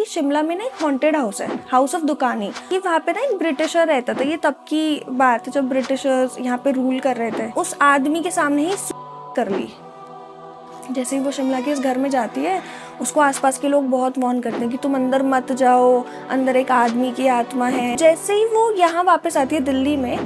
शिमला में ना एक हॉन्टेड हाउस है, हाउस ऑफ दुकानी। कि वहाँ पे ना एक ब्रिटिशर रहता था। ये तब की बात है जब ब्रिटिशर्स यहाँ पे रूल कर रहे थे। उस आदमी के सामने ही कर ली। जैसे ही वो शिमला के इस घर में जाती है, उसको आसपास के लोग बहुत वार्न करते हैं कि तुम अंदर मत जाओ, अंदर एक आदमी की आत्मा है। जैसे ही वो यहाँ वापस आती है दिल्ली में,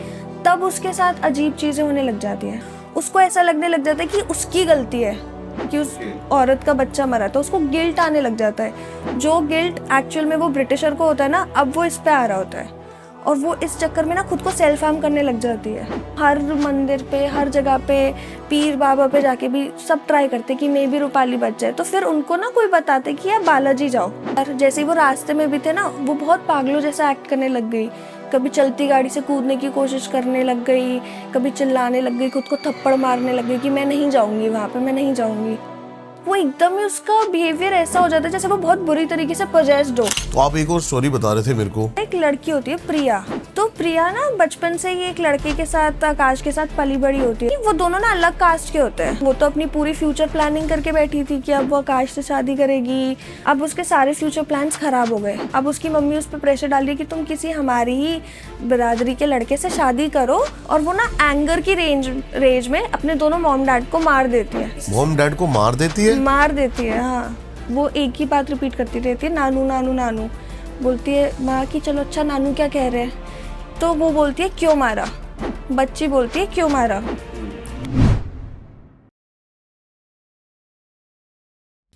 तब उसके साथ अजीब चीज़ें होने लग जाती हैं। उसको ऐसा लगने लग जाता है कि उसकी गलती है कि उस औरत का बच्चा मरा था। उसको गिल्ट आने लग जाता है, जो गिल्ट एक्चुअल में वो ब्रिटिशर को होता है ना, अब वो इस पे आ रहा होता है। और वो इस चक्कर में ना खुद को सेल्फ हार्म करने लग जाती है। हर मंदिर पे, हर जगह पे, पीर बाबा पे जाके भी सब ट्राई करते कि मे भी रूपाली बच जाए। तो फिर उनको ना कोई बताते कि यार बालाजी जाओ। और जैसे ही वो रास्ते में भी थे ना, वो बहुत पागलों जैसा एक्ट करने लग गई। कभी चलती गाड़ी से कूदने की कोशिश करने लग गई, कभी चिल्लाने लग गई, खुद को थप्पड़ मारने लग गई कि मैं नहीं जाऊँगी वहाँ पे, मैं नहीं जाऊँगी। वो एकदम ही उसका बिहेवियर ऐसा हो जाता है जैसे वो बहुत बुरी तरीके से पोजेस्ड हो। तो आप एक और स्टोरी बता रहे थे मेरे को। एक लड़की होती है प्रिया। तो प्रिया ना बचपन से ही एक लड़के के साथ, आकाश के साथ पली बड़ी होती है। वो दोनों ना अलग कास्ट के होते हैं। वो तो अपनी पूरी फ्यूचर प्लानिंग करके बैठी थी कि अब वो आकाश से शादी करेगी। अब उसके सारे फ्यूचर प्लान्स खराब हो गए। अब उसकी मम्मी उस पर प्रेशर डाल रही है कि तुम किसी हमारी ही बिरादरी के लड़के से शादी करो। और वो ना एंगर की रेंज में अपने दोनों मॉम डैड को मार देती है। मॉम डैड को मार देती है? मार देती है, हाँ। वो एक ही बात रिपीट करती रहती है, नानू नानू नानू। बोलती है माँ कि चलो अच्छा नानू क्या कह रहे हैं। तो वो बोलती है क्यों मारा। बच्ची बोलती है क्यों मारा।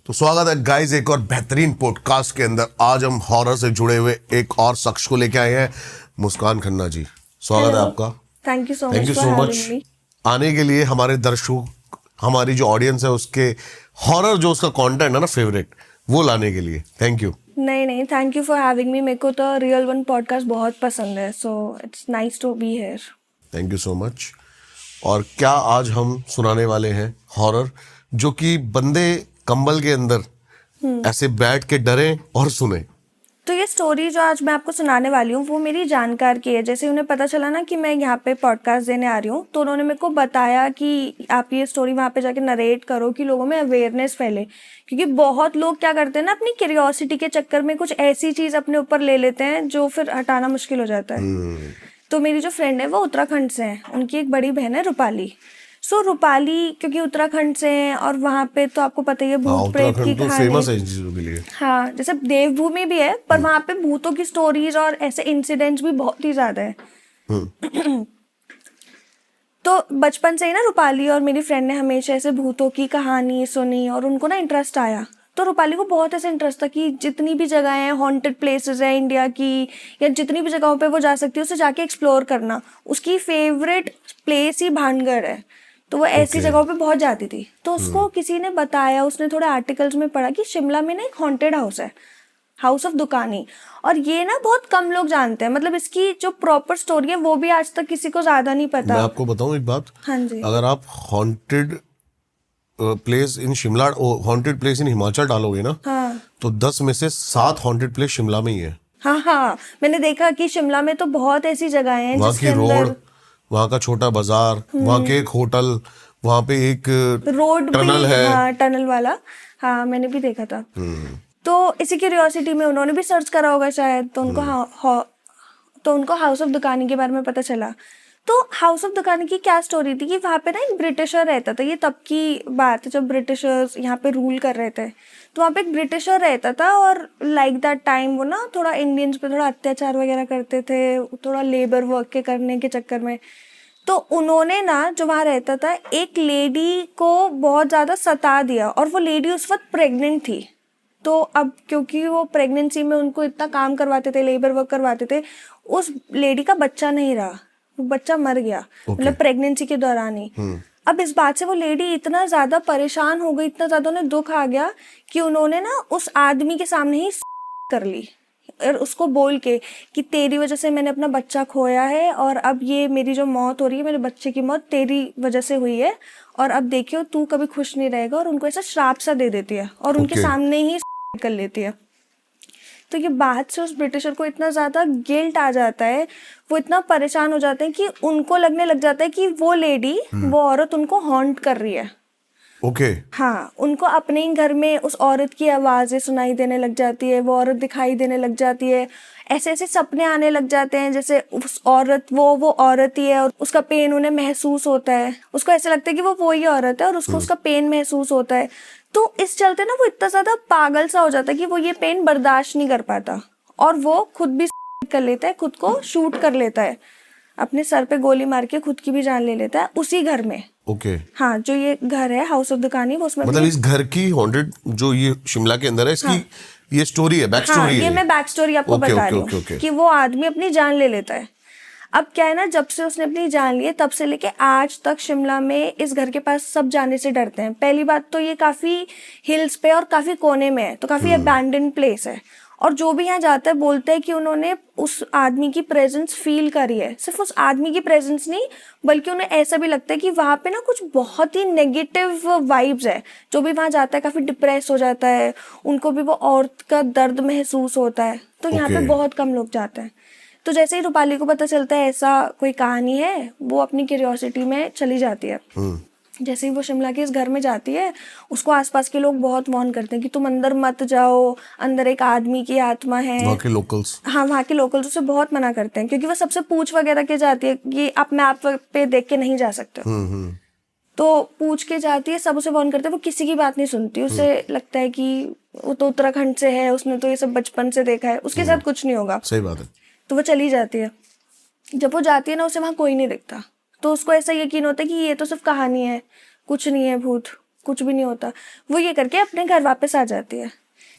तो स्वागत है गाइस एक और बेहतरीन पॉडकास्ट के अंदर। आज हम हॉरर से जुड़े हुए एक और शख्स को लेके आए हैं, मुस्कान खन्ना जी। स्वागत है आपका। थैंक यू सो मच आने के लिए। हमारे दर्शक, हमारी जो ऑडियंस है, उसके हॉरर जो उसका कंटेंट है ना फेवरेट, वो लाने के लिए थैंक यू। नहीं, thank you for having me. मेरे को तो रियल वन पॉडकास्ट बहुत पसंद है, so it's nice to be here. Thank you so much. और क्या आज हम सुनाने वाले हैं हॉरर, जो कि बंदे कंबल के अंदर ऐसे बैठ के डरे और सुने। तो ये स्टोरी जो आज मैं आपको सुनाने वाली हूँ वो मेरी जानकार की है। जैसे उन्हें पता चला ना कि मैं यहाँ पे पॉडकास्ट देने आ रही हूँ, तो उन्होंने मेरे को बताया कि आप ये स्टोरी वहाँ पे जाके नरेट करो कि लोगों में अवेयरनेस फैले। क्योंकि बहुत लोग क्या करते हैं ना, अपनी क्यूरियोसिटी के चक्कर में कुछ ऐसी चीज़ अपने ऊपर ले लेते हैं जो फिर हटाना मुश्किल हो जाता है। तो मेरी जो फ्रेंड है वो उत्तराखंड से है, उनकी एक बड़ी बहन है रूपाली। सो रूपाली क्योंकि उत्तराखंड से हैं और वहाँ पे तो आपको पता ही है भूत प्रेत की तो फेमस है इन चीजों के लिए। हाँ, जैसे देवभूमि भी है, पर वहाँ पे भूतों की स्टोरीज और ऐसे इंसिडेंट्स भी बहुत ही ज्यादा है। तो बचपन से ही ना रूपाली और मेरी फ्रेंड ने हमेशा ऐसे भूतों की कहानी सुनी और उनको ना इंटरेस्ट आया। तो रूपाली को बहुत ऐसे इंटरेस्ट था कि जितनी भी जगह हैं, हॉन्टेड प्लेसेस हैं इंडिया की, या जितनी भी जगहों पे वो जा सकती है उसे जाके एक्सप्लोर करना। उसकी फेवरेट प्लेस ही भानगढ़ है, तो वो ऐसी जगहों पे बहुत जाती थी। तो उसको किसी ने बताया, उसने थोड़े आर्टिकल्स में पढ़ा कि शिमला में ना एक हॉन्टेड हाउस है, हाउस ऑफ दुकानी। और ये ना बहुत कम लोग जानते हैं, मतलब इसकी जो प्रॉपर स्टोरी है वो भी आज तक किसी को ज्यादा नहीं पता। मैं आपको बताऊं एक बात। हाँ जी। अगर आप haunted place in Shimla, haunted place in Himachal डालोगे ना, हाँ, तो 10 में से 7 हॉन्टेड प्लेस शिमला में ही है। हाँ, मैंने देखा कि शिमला में तो बहुत ऐसी जगह हैं वहाँ जिसके की रोड, अंदर वहाँ का छोटा बाजार, वहाँ के एक होटल, वहाँ पे एक रोड टनल भी, है। हाँ टनल वाला, हाँ मैंने भी देखा था। तो इसी क्यूरियोसिटी में उन्होंने भी सर्च करा होगा शायद, तो उनको हाउस ऑफ दुकानी के बारे में पता चला। तो हाउस ऑफ दुकानी की क्या स्टोरी थी कि वहाँ पे ना एक ब्रिटिशर रहता था। ये तब की बात है जब ब्रिटिशर्स यहाँ पे रूल कर रहे थे। तो वहाँ पे एक ब्रिटिशर रहता था और लाइक दैट टाइम वो ना थोड़ा इंडियंस पे थोड़ा अत्याचार वगैरह करते थे, थोड़ा लेबर वर्क के करने के चक्कर में। तो उन्होंने ना, जो वहाँ रहता था, एक लेडी को बहुत ज़्यादा सता दिया और वो लेडी उस वक्त प्रेग्नेंट थी। तो अब क्योंकि वो प्रेगनेंसी में उनको इतना काम करवाते थे, लेबर वर्क करवाते थे, उस लेडी का बच्चा नहीं रहा, वो बच्चा मर गया, मतलब प्रेगनेंसी के दौरान ही। अब इस बात से वो लेडी इतना ज्यादा परेशान हो गई, इतना ज्यादा उन्हें दुख आ गया कि उन्होंने ना उस आदमी के सामने ही कर ली और उसको बोल के कि तेरी वजह से मैंने अपना बच्चा खोया है और अब ये मेरी जो मौत हो रही है, मेरे बच्चे की मौत तेरी वजह से हुई है और अब देखियो तू कभी खुश नहीं रहेगा। और उनको ऐसा श्राप सा दे देती है और उनके सामने ही कर लेती है। तो ये बात से उस ब्रिटिशर को इतना ज़्यादा गिल्ट आ जाता है, वो इतना परेशान हो जाते हैं कि उनको लगने लग जाता है कि वो लेडी, वो औरत उनको हॉन्ट कर रही है। ओके। हाँ, उनको अपने ही घर में उस औरत की आवाज़ें सुनाई देने लग जाती है, वो औरत दिखाई देने लग जाती है, ऐसे ऐसे सपने आने लग जाते हैं जैसे उस औरत वो औरत ही है और उसका पेन उन्हें महसूस होता है, उसको ऐसा लगता है कि वो वही औरत है और उसको उसका पेन महसूस होता है। तो इस चलते ना वो इतना ज़्यादा पागल सा हो जाता है कि वो ये पेन बर्दाश्त नहीं कर पाता और वो खुद भी कर लेता है, खुद को शूट कर लेता है, अपने सर पे गोली मार के खुद की भी जान ले लेता है उसी घर में। ओके। हाँ, जो ये घर है हाउस ऑफ दुकानी, वो उसमें मतलब इस घर की हॉन्टेड जो ये शिमला के अंदर है, इसकी ये स्टोरी है, बैक हाँ, स्टोरी है। ये मैं बैक स्टोरी आपको ओके, बता ओके, रही ओके, हूँ ओके। कि वो आदमी अपनी जान ले लेता है। अब क्या है ना, जब से उसने अपनी जान ली है तब से लेके आज तक शिमला में इस घर के पास सब जाने से डरते हैं। पहली बात तो ये काफी हिल्स पे और काफी कोने में है, तो काफी अबैंडन प्लेस है और जो भी यहाँ जाता है बोलते हैं कि उन्होंने उस आदमी की प्रेजेंस फील करी है। सिर्फ उस आदमी की प्रेजेंस नहीं, बल्कि उन्हें ऐसा भी लगता है कि वहाँ पे ना कुछ बहुत ही नेगेटिव वाइब्स है। जो भी वहाँ जाता है काफी डिप्रेस हो जाता है, उनको भी वो औरत का दर्द महसूस होता है। तो यहाँ पे Okay. बहुत कम लोग जाते हैं। तो जैसे ही रूपाली को पता चलता है ऐसा कोई कहानी है, वो अपनी क्यूरियोसिटी में चली जाती है। जैसे ही वो शिमला के इस घर में जाती है, उसको आसपास के लोग बहुत वार्न करते हैं कि तुम अंदर मत जाओ, अंदर एक आदमी की आत्मा है। वहाँ के लोकल्स, हाँ, वहाँ के लोकल्स उसे बहुत मना करते हैं क्योंकि वो सबसे पूछ वगैरह के जाती है कि आप मैप पे देख के नहीं जा सकते। तो पूछ के जाती है, सब उसे वार्न करते हैं, वो किसी की बात नहीं सुनती। उसे लगता है कि वो तो उत्तराखंड से है, उसने तो ये सब बचपन से देखा है, उसके साथ कुछ नहीं होगा। सही बात है। तो वो चली जाती है। जब वो जाती है ना, उसे वहाँ कोई नहीं दिखता, तो उसको ऐसा यकीन होता है कि ये तो सिर्फ कहानी है, कुछ नहीं है, भूत कुछ भी नहीं होता। वो ये करके अपने घर वापस आ जाती है।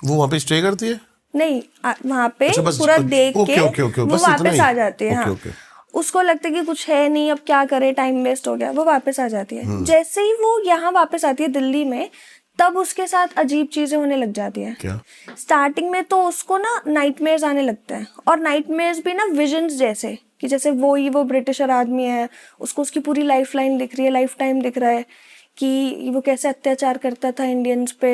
वो वहाँ पे स्टे करती है? नहीं, वहाँ पे अच्छा, बस पूरा देख के ओके, वो बस इतना वापस ही? आ जाती है। ओके, हाँ, ओके। उसको लगता है कि कुछ है नहीं, अब क्या करे, टाइम वेस्ट हो गया, वो वापस आ जाती है। जैसे ही वो यहाँ वापस आती है दिल्ली में, तब उसके साथ अजीब चीजें होने लग जाती है। क्या? स्टार्टिंग में तो उसको ना नाइटमेयर्स आने लगते हैं, और नाइटमेयर्स भी ना विजन्स जैसे, कि जैसे वो ब्रिटिशर आदमी है, उसको उसकी पूरी लाइफ लाइन दिख रही है, लाइफ टाइम दिख रहा है कि वो कैसे अत्याचार करता था इंडियंस पे।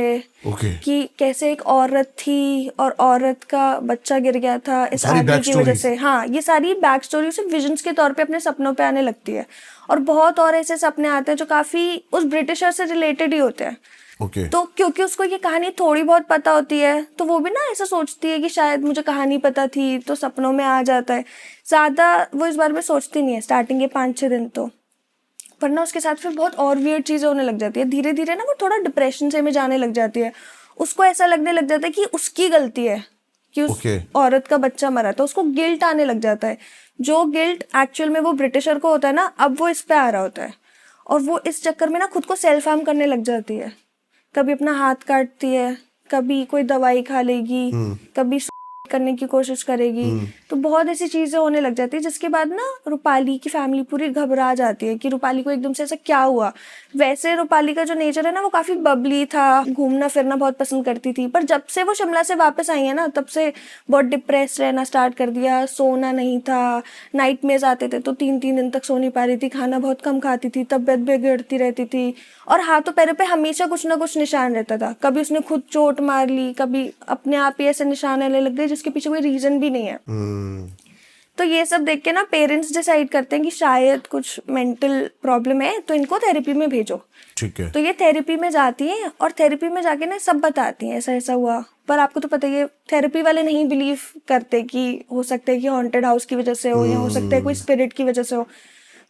ओके। कि कैसे एक औरत थी और औरत का बच्चा गिर गया था इस सारी आदमी back की वजह stories। से। हाँ, ये सारी बैक स्टोरी उसे विजन्स के तौर पे अपने सपनों पे आने लगती है, और बहुत और ऐसे सपने आते हैं जो काफी उस ब्रिटिशर से रिलेटेड ही होते हैं। ओके। तो क्योंकि उसको ये कहानी थोड़ी बहुत पता होती है, तो वो भी ना ऐसा सोचती है कि शायद मुझे कहानी पता थी, तो सपनों में आ जाता है। ज्यादा वो इस बारे में सोचती नहीं है स्टार्टिंग के 5-6 दिन तो, पर ना उसके साथ फिर बहुत और वियर्ड चीजें होने लग जाती है। धीरे धीरे ना वो थोड़ा डिप्रेशन से में जाने लग जाती है। उसको ऐसा लगने लग जाता है कि उसकी गलती है कि उस औरत का बच्चा मरा, तो उसको गिल्ट आने लग जाता है। जो गिल्ट एक्चुअल में वो ब्रिटिशर को होता है ना, अब वो इस पे आ रहा होता है, और वो इस चक्कर में ना खुद को सेल्फ हार्म करने लग जाती है। कभी अपना हाथ काटती है, कभी कोई दवाई खा लेगी, कभी करने की कोशिश करेगी। तो बहुत ऐसी चीजें होने लग जाती है, जिसके बाद ना रूपाली की फैमिली पूरी घबरा जाती है कि रूपाली को एकदम से ऐसा क्या हुआ। वैसे रूपाली का जो नेचर है ना, वो काफी बबली था, घूमना फिरना बहुत पसंद करती थी, पर जब से वो शिमला से वापस आई है ना, तब से बहुत डिप्रेस रहना स्टार्ट कर दिया। सोना नहीं था, नाइटमेयर्स आते थे तो 3-3 दिन तक सो नहीं पा रही थी, खाना बहुत कम खाती थी, तबियत बिगड़ती रहती थी, और हाथों पैरों पे हमेशा कुछ ना कुछ निशान रहता था। कभी उसने खुद चोट मार ली, कभी अपने आप ही ऐसे निशान आने लग गए जिसके पीछे कोई रीजन भी नहीं है। तो ये सब देख के ना पेरेंट्स डिसाइड करते हैं कि शायद कुछ मेंटल प्रॉब्लम है, तो इनको थेरेपी में भेजो। ठीक है। तो ये थेरेपी में जाती है, और थेरेपी में जाके ना सब बताती हैं ऐसा ऐसा हुआ। पर आपको तो पता ही है, थेरेपी वाले नहीं बिलीव करते कि हो सकता है कि हॉन्टेड हाउस की वजह से हो, या हो सकता है कोई स्पिरिट की वजह से हो।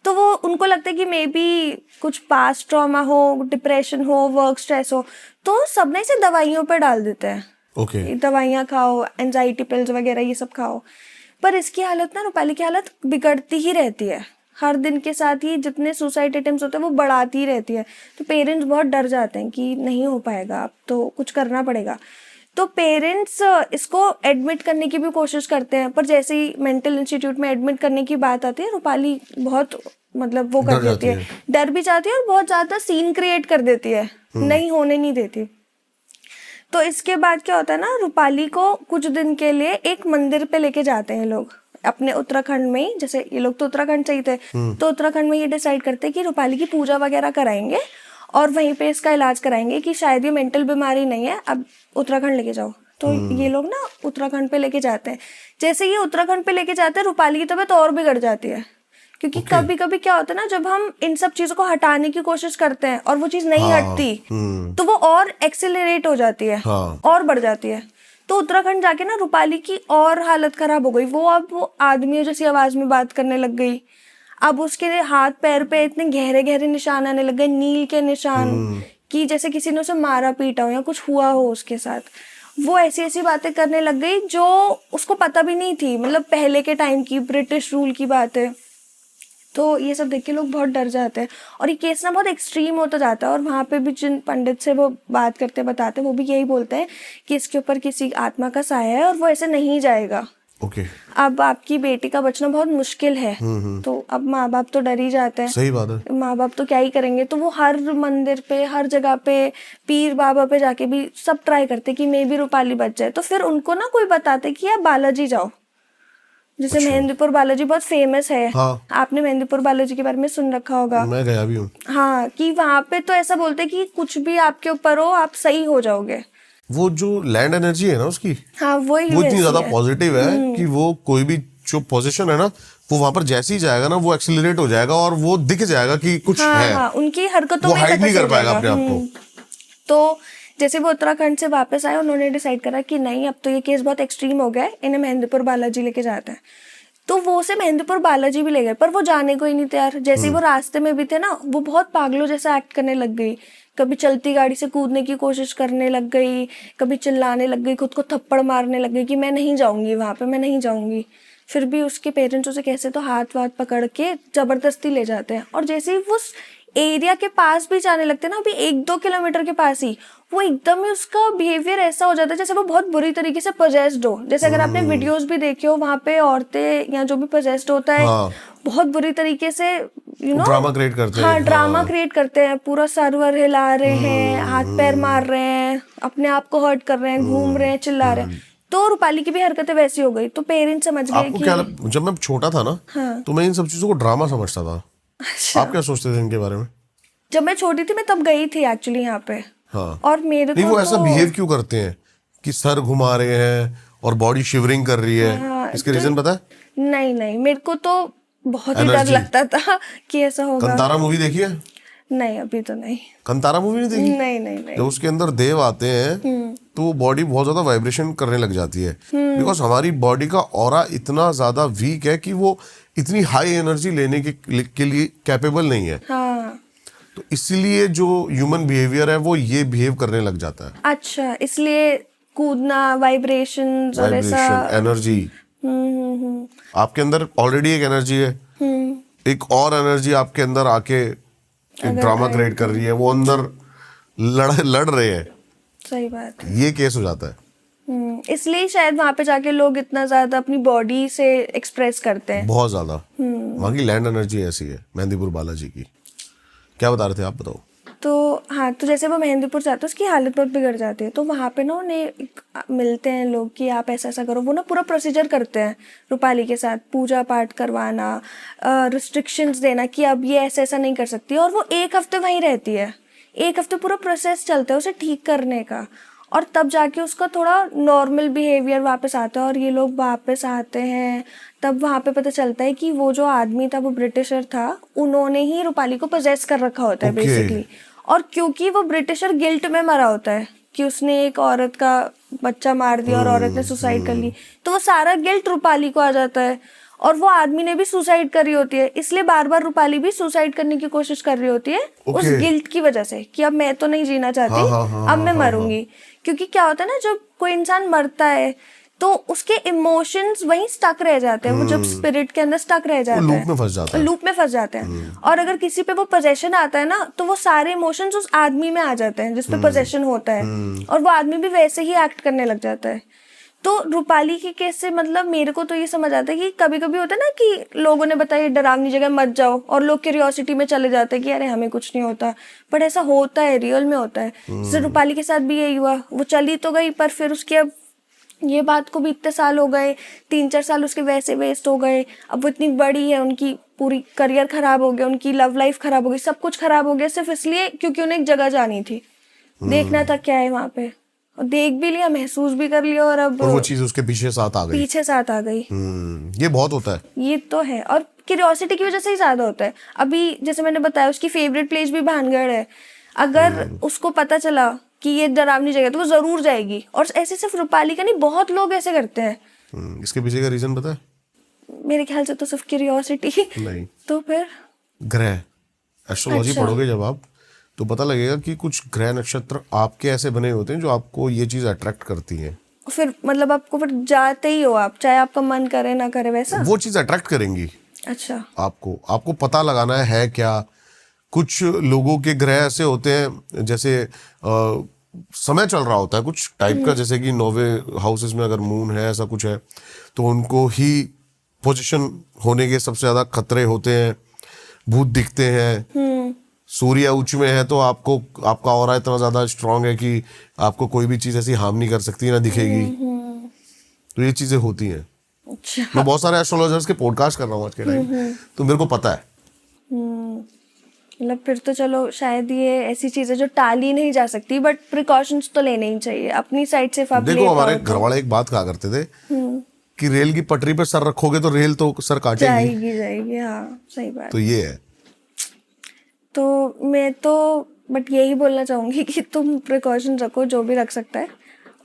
तो वो उनको लगता है कि मे बी कुछ पास्ट ट्रॉमा हो, डिप्रेशन हो, वर्क स्ट्रेस हो, तो सब ना इसे दवाइयों पर डाल देते हैं। ओके। दवाइयाँ खाओ, एंजाइटी पिल्स वगैरह ये सब खाओ। पर इसकी हालत ना, रूपाली की हालत बिगड़ती ही रहती है। हर दिन के साथ ही जितने सुसाइड अटेम्प्ट्स होते हैं वो बढ़ाती ही रहती है। तो पेरेंट्स बहुत डर जाते हैं कि नहीं हो पाएगा, अब तो कुछ करना पड़ेगा। तो पेरेंट्स इसको एडमिट करने की भी कोशिश करते हैं, पर जैसे ही मेंटल इंस्टीट्यूट में एडमिट करने की बात आती है, रूपाली बहुत वो कर देती है, डर भी जाती है और बहुत ज्यादा सीन क्रिएट कर देती है, नहीं होने नहीं देती। तो इसके बाद क्या होता है ना, रूपाली को कुछ दिन के लिए एक मंदिर पे लेके जाते हैं लोग अपने उत्तराखंड में ही। जैसे ये लोग तो उत्तराखंड से ही थे, तो उत्तराखंड में ये डिसाइड करते हैं कि रूपाली की पूजा वगैरह कराएंगे और वहीं पे इसका इलाज कराएंगे कि शायद ये मेंटल बीमारी नहीं है, अब उत्तराखंड लेके जाओ। तो ये लोग ना उत्तराखंड पे लेके जाते हैं। जैसे ये उत्तराखंड पे लेके जाते हैं, रूपाली की तबीयत और बिगड़ जाती है, क्योंकि कभी कभी क्या होता है ना, जब हम इन सब चीजों को हटाने की कोशिश करते हैं और वो चीज नहीं हटती, तो वो और एक्सेलरेट हो जाती है, और बढ़ जाती है। तो उत्तराखंड जाके ना रूपाली की और हालत खराब हो गई। वो अब वो आदमियों जैसी आवाज में बात करने लग गई। अब उसके हाथ पैर पे इतने गहरे गहरे निशान आने लग गए, नील के निशान, कि जैसे किसी ने उसे मारा पीटा हो या कुछ हुआ हो उसके साथ। वो ऐसी ऐसी बातें करने लग गई जो उसको पता भी नहीं थी, मतलब पहले के टाइम की ब्रिटिश रूल की बात है। तो ये सब देख के लोग बहुत डर जाते हैं, और ये केस ना बहुत एक्सट्रीम होता जाता है। और वहाँ पे भी जिन पंडित से वो बात करते बताते हैं, वो भी यही बोलते हैं कि इसके ऊपर किसी आत्मा का साया है और वो ऐसे नहीं जाएगा। अब आपकी बेटी का बचना बहुत मुश्किल है, तो अब माँ बाप तो डर ही जाते हैं। सही बात है। माँ बाप तो क्या ही करेंगे, तो वो हर मंदिर पे, हर जगह पे, पीर बाबा पे जाके भी सब ट्राई करते कि मे भी रूपाली बच जाए। तो फिर उनको ना कोई बताते कि आप बालाजी जाओ, जैसे मेहंदीपुर बालाजी बहुत फेमस है। हाँ। आपने मेहंदीपुर बालाजी के बारे में सुन रखा होगा। मैं गया भी हूँ। हाँ, कि वहाँ पे तो ऐसा बोलते हैं कि कुछ भी आपके ऊपर हो आप सही हो जाओगे। वो जो लैंड एनर्जी है ना उसकी, हाँ, वो इतनी ज्यादा पॉजिटिव है कि वो कोई भी जो पोजीशन है ना, वो वहां पर जैसे ही जाएगा ना, वो एक्सीलरेट हो जाएगा और वो दिख जाएगा कि कुछ है। हाँ, उनकी हरकतों वो में हाइड पता नहीं चल कर पाएगा जाएगा। अपने आप को। तो जैसे वो उत्तराखंड से वापस आए, उन्होंने डिसाइड करा कि नहीं, अब तो ये केस बहुत एक्सट्रीम हो गया है, इन्हें मेहंदीपुर बालाजी लेके जाते हैं। तो वो से मेहंदीपुर बालाजी भी ले गए, पर वो जाने को ही नहीं तैयार। जैसे ही वो रास्ते में भी थे ना, वो बहुत पागलों जैसा एक्ट करने लग गई। कभी चलती गाड़ी से कूदने की कोशिश करने लग गई, कभी चिल्लाने लग गई, खुद को थप्पड़ मारने लग गई कि मैं नहीं जाऊंगी वहां पे, मैं नहीं जाऊंगी। फिर भी उसके पेरेंट्स उसे कैसे तो हाथ वाथ पकड़ के जबरदस्ती ले जाते हैं। और जैसे ही वो उस एरिया के पास भी जाने लगते हैं ना, अभी 1-2 किलोमीटर के पास ही, वो एकदम ही उसका बिहेवियर ऐसा हो जाता है जैसे वो बहुत बुरी तरीके से पोजेस्ड हो। जैसे अगर आपने वीडियोस भी देखे हो, वहां पे औरतें या जो भी पोजेस्ड होता है, बहुत बुरी तरीके से ड्रामा क्रिएट करते हैं। हाँ, ड्रामा क्रिएट करते हैं, पूरा सर्वर हिला रहे हैं, हाथ पैर मार रहे हैं, अपने आप को हर्ट कर रहे हैं, घूम रहे हैं, चिल्ला रहे हैं। तो रूपाली की भी हरकतें वैसी हो गई। तो पेरेंट्स समझ गए आपको क्या जब मैं छोटा था ना, तो मैं इन सब चीजों को ड्रामा समझता था। अच्छा। आप क्या सोचते थे इनके बारे में? जब मैं छोटी थी, मैं तब गई थी एक्चुअली यहाँ पे। हाँ। और मेरे नहीं, को वो ऐसा बिहेव क्यों करते हैं कि सर घुमा रहे हैं और बॉडी शिवरिंग कर रही है? हाँ, इसके रीजन पता है? नहीं, मेरे को तो बहुत ही डर लगता था कि ऐसा होगा। कंतारा मूवी देखी है? नहीं, अभी तो नहीं। कंतारा मूवी नहीं देखी? नहीं। जब उसके अंदर देव आते हैं तो वो बॉडी बहुत ज्यादा वाइब्रेशन करने लग जाती है, बिकॉज हमारी बॉडी का ऑरा इतना ज्यादा वीक है कि वो इतनी हाई एनर्जी लेने के लिए कैपेबल नहीं है। हाँ। तो इसीलिए जो ह्यूमन बिहेवियर है वो ये बिहेव करने लग जाता है। अच्छा, इसलिए कूदना, वाइब्रेशंस और ऐसा एनर्जी। आपके अंदर ऑलरेडी एक एनर्जी है, एक और एनर्जी आपके अंदर आके एक ड्रामा क्रिएट कर रही है, वो अंदर लड़ रहे हैं। सही बात है। ये केस हो जाता है। इसलिए शायद वहां पे जाके लोग इतना ज्यादा अपनी बॉडी से एक्सप्रेस करते हैं, बहुत ज्यादा। वहाँ की लैंड एनर्जी ऐसी है मेहंदीपुर बालाजी की। क्या बता रहे थे आप, बताओ। तो हाँ, तो जैसे वो मेहंदीपुर जाते हैं, उसकी हालत बहुत बिगड़ जाती है। तो वहाँ पे ना उन्हें मिलते हैं लोग कि आप ऐसा ऐसा करो। वो ना पूरा प्रोसीजर करते हैं रूपाली के साथ, पूजा पाठ करवाना, रिस्ट्रिक्शंस देना कि अब ये ऐसा ऐसा नहीं कर सकती। और वो 1 हफ्ते वहीं रहती है, 1 हफ्ते पूरा प्रोसेस चलता है उसे ठीक करने का, और तब जाके उसका थोड़ा नॉर्मल बिहेवियर वापस आता है। और ये लोग वापस आते हैं, तब वहाँ पे पता चलता है कि वो जो आदमी था, वो ब्रिटिशर था, उन्होंने ही रूपाली को पोजेस कर रखा होता है बेसिकली। और क्योंकि वो ब्रिटिशर गिल्ट में मरा होता है कि उसने एक औरत का बच्चा मार दिया और औरत ने सुसाइड कर ली, तो वो सारा गिल्ट रूपाली को आ जाता है। और वो आदमी ने भी सुसाइड करी होती है, इसलिए बार बार रूपाली भी सुसाइड करने की कोशिश कर रही होती है उस गिल्ट की वजह से कि अब मैं तो नहीं जीना चाहती, अब मैं मरूंगी। क्योंकि क्या होता है ना, जब कोई इंसान मरता है तो उसके इमोशंस वहीं स्टक रह जाते हैं, वो जब स्पिरिट के अंदर स्टक रह जाते हैं, लूप में फंस जाते हैं। और अगर किसी पे वो पोजेशन आता है ना, तो वो सारे इमोशंस उस आदमी में आ जाते हैं जिसपे पोजेशन होता है, और वो आदमी भी वैसे ही एक्ट करने लग जाता है। तो रूपाली के केस से मतलब मेरे को तो ये समझ आता है कि कभी कभी होता है ना कि लोगों ने बताया डरावनी जगह मत जाओ, और लोग क्यूरियोसिटी में चले जाते हैं कि अरे हमें कुछ नहीं होता, बट ऐसा होता है, रियल में होता है। जैसे रूपाली के साथ भी यही हुआ, वो चली तो गई, पर फिर उसके अब ये बात को भी इतने साल हो गए, 3-4 साल उसके वैसे वेस्ट हो गए। अब वो इतनी बड़ी है, उनकी पूरी करियर खराब हो गया, उनकी लव लाइफ खराब हो गई, सब कुछ खराब हो गया, सिर्फ इसलिए क्योंकि उन्हें एक जगह जानी थी, देखना था क्या है वहां पे। और देख भी लिया, महसूस भी कर लिया, और अब और वो चीज उसके पीछे साथ आ गई। पीछे साथ आ गई। ये बहुत होता है। ये तो है, और क्यूरियोसिटी की वजह से ही ज्यादा होता है। अभी जैसे मैंने बताया, उसकी फेवरेट प्लेस भी भानगढ़ है। अगर उसको पता चला कि ये डरावनी जगह है तो वो जरूर जाएगी। और ऐसे सिर्फ रूपाली का नहीं, बहुत लोग ऐसे करते हैं। इसके पीछे का रीजन पता है? मेरे ख्याल से तो सिर्फ क्यूरियोसिटी। नहीं, तो फिर ग्रह, एस्ट्रोलॉजी अच्छा। पढ़ोगे जब आप, तो पता लगेगा कि कुछ ग्रह नक्षत्र आपके ऐसे बने होते हैं जो आपको ये चीज अट्रैक्ट करती है। फिर मतलब आपको फिर जाते ही हो आप, चाहे आपका मन करे ना करे, वैसा। वो चीज अट्रैक्ट करेंगी अच्छा। आपको पता लगाना है क्या। कुछ लोगों के ग्रह ऐसे होते हैं, जैसे समय चल रहा होता है कुछ टाइप का, जैसे कि 9वें हाउसेस में अगर मून है, ऐसा कुछ है, तो उनको ही पोजीशन होने के सबसे ज्यादा खतरे होते हैं, भूत दिखते हैं। सूर्य उच्च में है तो आपको, आपका ऑरा इतना ज्यादा स्ट्रांग है कि आपको कोई भी चीज ऐसी हार्म नहीं कर सकती, ना दिखेगी। तो ये चीजें होती हैं। अच्छा। मैं बहुत सारे एस्ट्रोलॉजर्स के पॉडकास्ट कर रहा हूँ आज के टाइम, तो मेरे को पता है। मतलब फिर तो चलो, शायद ये ऐसी चीज है जो टाली नहीं जा सकती, बट प्रिकॉशंस तो लेने ही चाहिए अपनी साइड से। देखो, हमारे घर वाले एक बात कहा करते थे कि रेल की पटरी पे सर रखोगे तो रेल तो सर काटेगी। जाएगी जाएगी, हाँ सही बात। तो ये है। तो मैं तो बट यही बोलना चाहूंगी कि तुम प्रिकॉशन रखो, जो भी रख सकता है।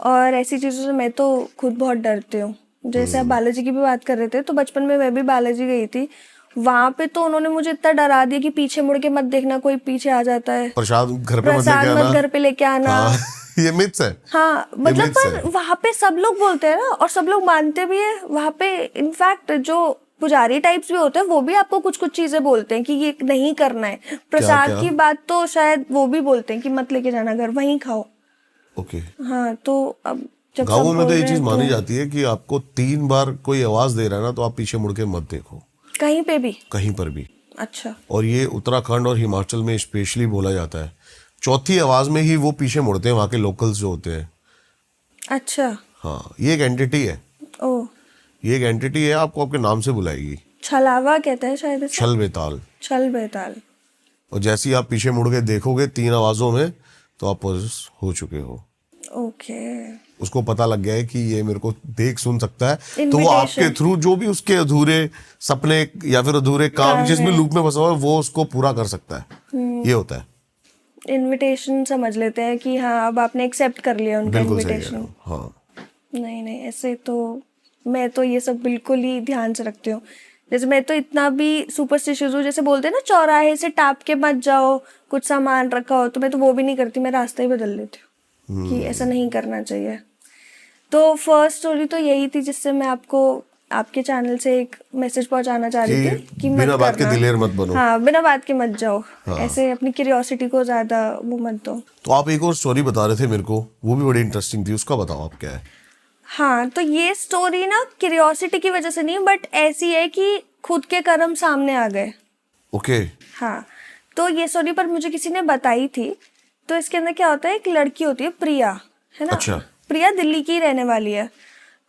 और ऐसी चीज़ों से मैं तो खुद बहुत डरती हूँ। जैसे आप बालाजी की भी बात कर रहे थे, तो बचपन में मैं भी बालाजी गई थी। वहां पे तो उन्होंने मुझे इतना डरा दिया कि पीछे मुड़ के मत देखना, कोई पीछे आ जाता है। प्रसाद घर पे मत प्रसाद लेके मत आना। घर पे लेके आना। हाँ, ये मिथ्स है। हाँ ये मतलब, myths पर है। वहां पे सब लोग बोलते हैं ना, और सब लोग मानते भी है। वहां पे इनफैक्ट जो पुजारी टाइप्स भी होते हैं, वो भी आपको कुछ कुछ चीजें बोलते हैं कि ये नहीं करना है। प्रसाद क्या? की बात तो शायद वो भी बोलते हैं कि मत लेके जाना घर, वहीं खाओ। ओके। हाँ, तो अब जब सब गाँवों में तो बोल ये रहे चीज हैं मानी तो जाती है कि आपको 3 बार कोई आवाज दे रहा है ना, तो आप पीछे मुड़ के मत देखो, कहीं पे भी। कहीं पर भी। अच्छा। और ये उत्तराखंड और हिमाचल में स्पेशली बोला जाता है। चौथी आवाज में ही वो पीछे मुड़ते हैं, वहाँ के लोकल्स जो होते हैं। अच्छा। हाँ, ये एक एंटिटी है। ओ, ये एक एंटिटी है, आपको आपके नाम से बुलाएगी। छलावा कहते हैं शायद इसे। छल बेताल। छल बेताल। और जैसे ही आप पीछे मुड़ के देखोगे 3 आवाजों में, तो आप पोजेस हो चुके हो। ओके। उसको पता लग गया है कि ये मेरे को देख सुन सकता है, तो वो आपके इनविटेशन थ्रू जो भी उसके अधूरे सपने या फिर अधूरे काम, जिस भी है। लूप में फंसा हुआ है, वो उसको पूरा कर सकता है। ये होता है। इनविटेशन समझ लेते हैं कि हाँ, अब आपने एक्सेप्ट कर लिया उनका बिल्कुल सही कह रहे इनविटेशन। हो। हाँ, नहीं नहीं, ऐसे तो मैं तो ये सब बिल्कुल ही ध्यान से रखती हूँ। जैसे मैं तो इतना भी सुपरस्टिशियस हूँ, जैसे बोलते हैं ना चौराहे से टाप के मत जाओ, कुछ सामान रखा हो, तो मैं तो वो भी नहीं करती। मैं रास्ता ही बदल देती हूँ कि ऐसा नहीं करना चाहिए। तो फर्स्ट स्टोरी तो यही थी, जिससे मैं आपको आपके चैनल से एक मैसेज पहुंचाना चाह रही थी कि मत बिना बात के करना। दिलेर मत बनो। हाँ, बिना बात के मत जाओ। ऐसे अपनी क्यूरियोसिटी को ज्यादा वो मत दो। तो आप एक और स्टोरी बता रहे थे मेरे को, वो भी बड़ी इंटरेस्टिंग थी, उसका बताओ आप क्या है। हाँ, तो ये स्टोरी ना क्यूरियोसिटी की वजह से नहीं, बट ऐसी है कि खुद के कर्म सामने आ गए। ओके। हाँ, तो ये स्टोरी पर मुझे किसी ने बताई थी। तो इसके अंदर क्या होता है, एक लड़की होती है प्रिया, है ना। अच्छा। प्रिया दिल्ली की रहने वाली है।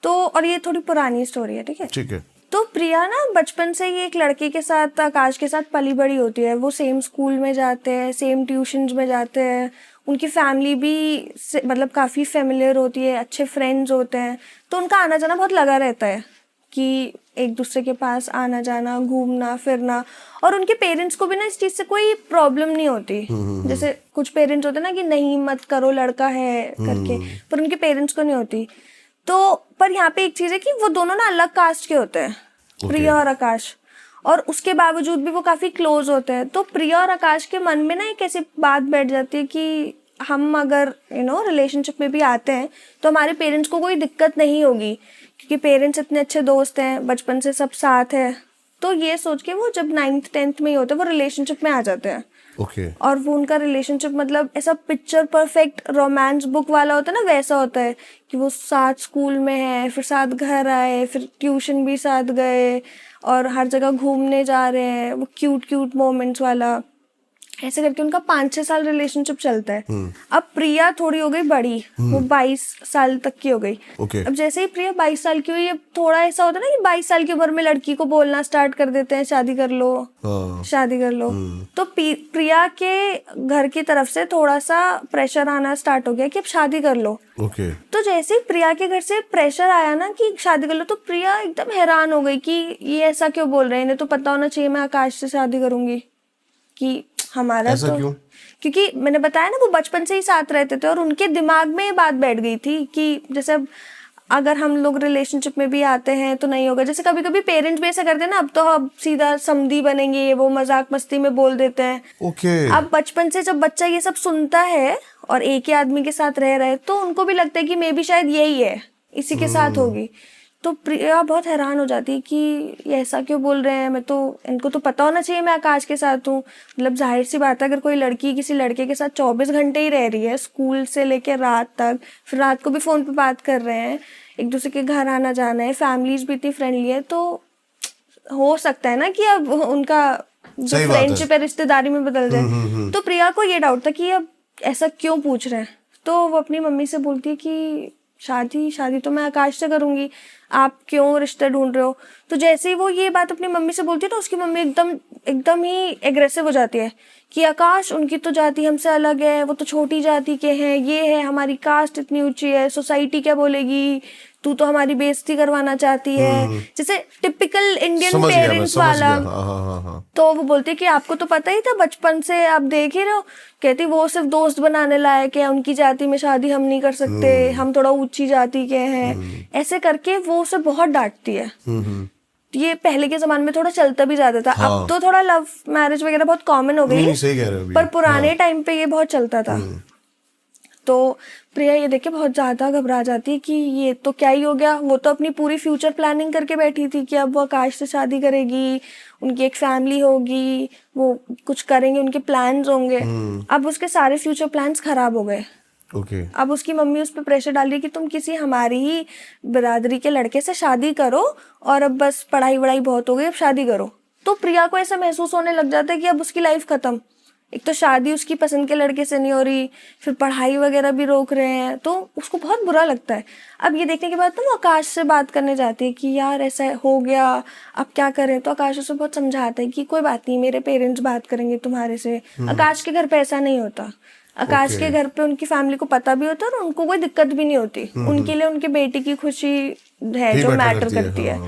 तो और ये थोड़ी पुरानी स्टोरी है, ठीक है। ठीक है। तो प्रिया ना बचपन से ही एक लड़के के साथ, आकाश के साथ पली बड़ी होती है। वो सेम स्कूल में जाते हैं, सेम ट्यूशन्स में जाते हैं। उनकी फैमिली भी मतलब काफ़ी फेमिलियर होती है, अच्छे फ्रेंड्स होते हैं। तो उनका आना जाना बहुत लगा रहता है कि एक दूसरे के पास आना जाना, घूमना फिरना। और उनके पेरेंट्स को भी ना इस चीज़ से कोई प्रॉब्लम नहीं होती। जैसे कुछ पेरेंट्स होते हैं ना कि नहीं मत करो, लड़का है करके, पर उनके पेरेंट्स को नहीं होती। तो पर यहाँ पे एक चीज़ है कि वो दोनों ना अलग कास्ट के होते हैं, प्रिया और आकाश। और उसके बावजूद भी वो काफ़ी क्लोज होते हैं। तो प्रिया और आकाश के मन में ना एक ऐसी बात बैठ जाती है कि हम अगर रिलेशनशिप में भी आते हैं तो हमारे पेरेंट्स को कोई दिक्कत नहीं होगी, क्योंकि पेरेंट्स इतने अच्छे दोस्त हैं, बचपन से सब साथ है। तो ये सोच के वो जब 9th 10th में ही होते हैं, वो रिलेशनशिप में आ जाते हैं। ओके। और वो उनका रिलेशनशिप मतलब ऐसा पिक्चर परफेक्ट रोमांस बुक वाला होता है ना, वैसा होता है कि वो साथ स्कूल में है, फिर साथ घर आए, फिर ट्यूशन भी साथ गए, और हर जगह घूमने जा रहे हैं। वो क्यूट क्यूट मोमेंट्स वाला। ऐसे करके उनका 5-6 साल रिलेशनशिप चलता है। अब प्रिया थोड़ी हो गई बड़ी, वो 22 साल तक की हो गई। ओके। अब जैसे ही प्रिया 22 साल की हुई, अब थोड़ा ऐसा होता है ना कि 22 साल की उम्र में लड़की को बोलना स्टार्ट कर देते हैं शादी कर लो, हाँ। शादी कर लो। तो प्रिया के घर की तरफ से थोड़ा सा प्रेशर आना स्टार्ट हो गया कि अब शादी कर लो। ओके। तो जैसे ही प्रिया के घर से प्रेशर आया ना कि शादी कर लो, तो प्रिया एकदम हैरान हो गई कि ये ऐसा क्यों बोल रहे हैं, इन्हें तो पता होना चाहिए मैं आकाश से शादी करूंगी। कि हमारा ऐसा तो क्यों? क्योंकि मैंने बताया ना वो बचपन से ही साथ रहते थे और उनके दिमाग में ये बात बैठ गई थी कि जैसे अब अगर हम लोग रिलेशनशिप में भी आते हैं तो नहीं होगा। जैसे कभी कभी पेरेंट्स भी ऐसा करते हैं ना, अब तो अब सीधा समधी बनेंगे, वो मजाक मस्ती में बोल देते हैं। ओके। अब बचपन से जब बच्चा ये सब सुनता है और एक ही आदमी के साथ रह रहा है तो उनको भी लगता है कि मे बी शायद यही है, इसी के साथ होगी। तो प्रिया बहुत हैरान हो जाती है कि ये ऐसा क्यों बोल रहे हैं, मैं तो इनको तो पता होना चाहिए मैं आकाश के साथ हूँ। मतलब जाहिर सी बात है, अगर कोई लड़की किसी लड़के के साथ 24 घंटे ही रह रही है, स्कूल से लेकर रात तक, फिर रात को भी फोन पे बात कर रहे हैं, एक दूसरे के घर आना जाना है, फैमिलीज भी इतनी फ्रेंडली है, तो हो सकता है ना कि अब उनका जो फ्रेंडशिप है रिश्तेदारी में बदल जाए। तो प्रिया को ये डाउट था कि अब ऐसा क्यों पूछ रहे हैं। तो वो अपनी मम्मी से बोलती है कि शादी तो मैं आकाश से करूंगी, आप क्यों रिश्ते ढूंढ रहे हो। तो जैसे ही वो ये बात अपनी मम्मी से बोलती है तो उसकी मम्मी एकदम ही एग्रेसिव हो जाती है कि आकाश उनकी तो जाति हमसे अलग है, वो तो छोटी जाति के हैं, ये है हमारी कास्ट इतनी ऊंची है, सोसाइटी क्या बोलेगी, तू तो हमारी बेइज्जती करवाना चाहती है। जैसे टिपिकल इंडियन पेरेंट्स वाला। हाँ। तो वो बोलती है कि आपको तो पता ही था, बचपन से आप देख ही रहे हो। कहती वो सिर्फ दोस्त बनाने लायक है, उनकी जाति में शादी हम नहीं कर सकते, हम थोड़ा ऊंची जाति के हैं। ऐसे करके वो उसे बहुत डांटती है। ये पहले के जमाने में थोड़ा चलता भी ज्यादा था। अब तो थोड़ा लव मैरिज वगैरह बहुत कॉमन हो गई है, पर पुराने टाइम पे ये बहुत चलता था। तो प्रिया ये देख के बहुत ज्यादा घबरा जाती है कि ये तो क्या ही हो गया। वो तो अपनी पूरी फ्यूचर प्लानिंग करके बैठी थी कि अब वो आकाश से शादी करेगी, उनकी एक फैमिली होगी, वो कुछ करेंगे, उनके प्लान्स होंगे। अब उसके सारे फ्यूचर प्लान्स खराब हो गए। ओके। अब उसकी मम्मी उस पर प्रेशर डाल रही है कि तुम किसी हमारी ही बिरादरी के लड़के से शादी करो और अब बस पढ़ाई वढ़ाई बहुत हो गई, अब शादी करो। तो प्रिया को ऐसा महसूस होने लग जाता है कि अब उसकी लाइफ खत्म। एक तो शादी उसकी पसंद के लड़के से नहीं हो रही, फिर पढ़ाई वगैरह भी रोक रहे हैं, तो उसको बहुत बुरा लगता है। अब ये देखने के बाद तो वो आकाश से बात करने जाती है कि यार ऐसा हो गया, अब क्या करें। तो आकाश उसे बहुत समझाता है कि कोई बात नहीं, मेरे पेरेंट्स बात करेंगे तुम्हारे से। आकाश के घर पे ऐसा नहीं होता। आकाश के घर पे उनकी फैमिली को पता भी होता है और उनको कोई दिक्कत भी नहीं होती। उनके लिए उनके बेटी की खुशी है जो मैटर करती है।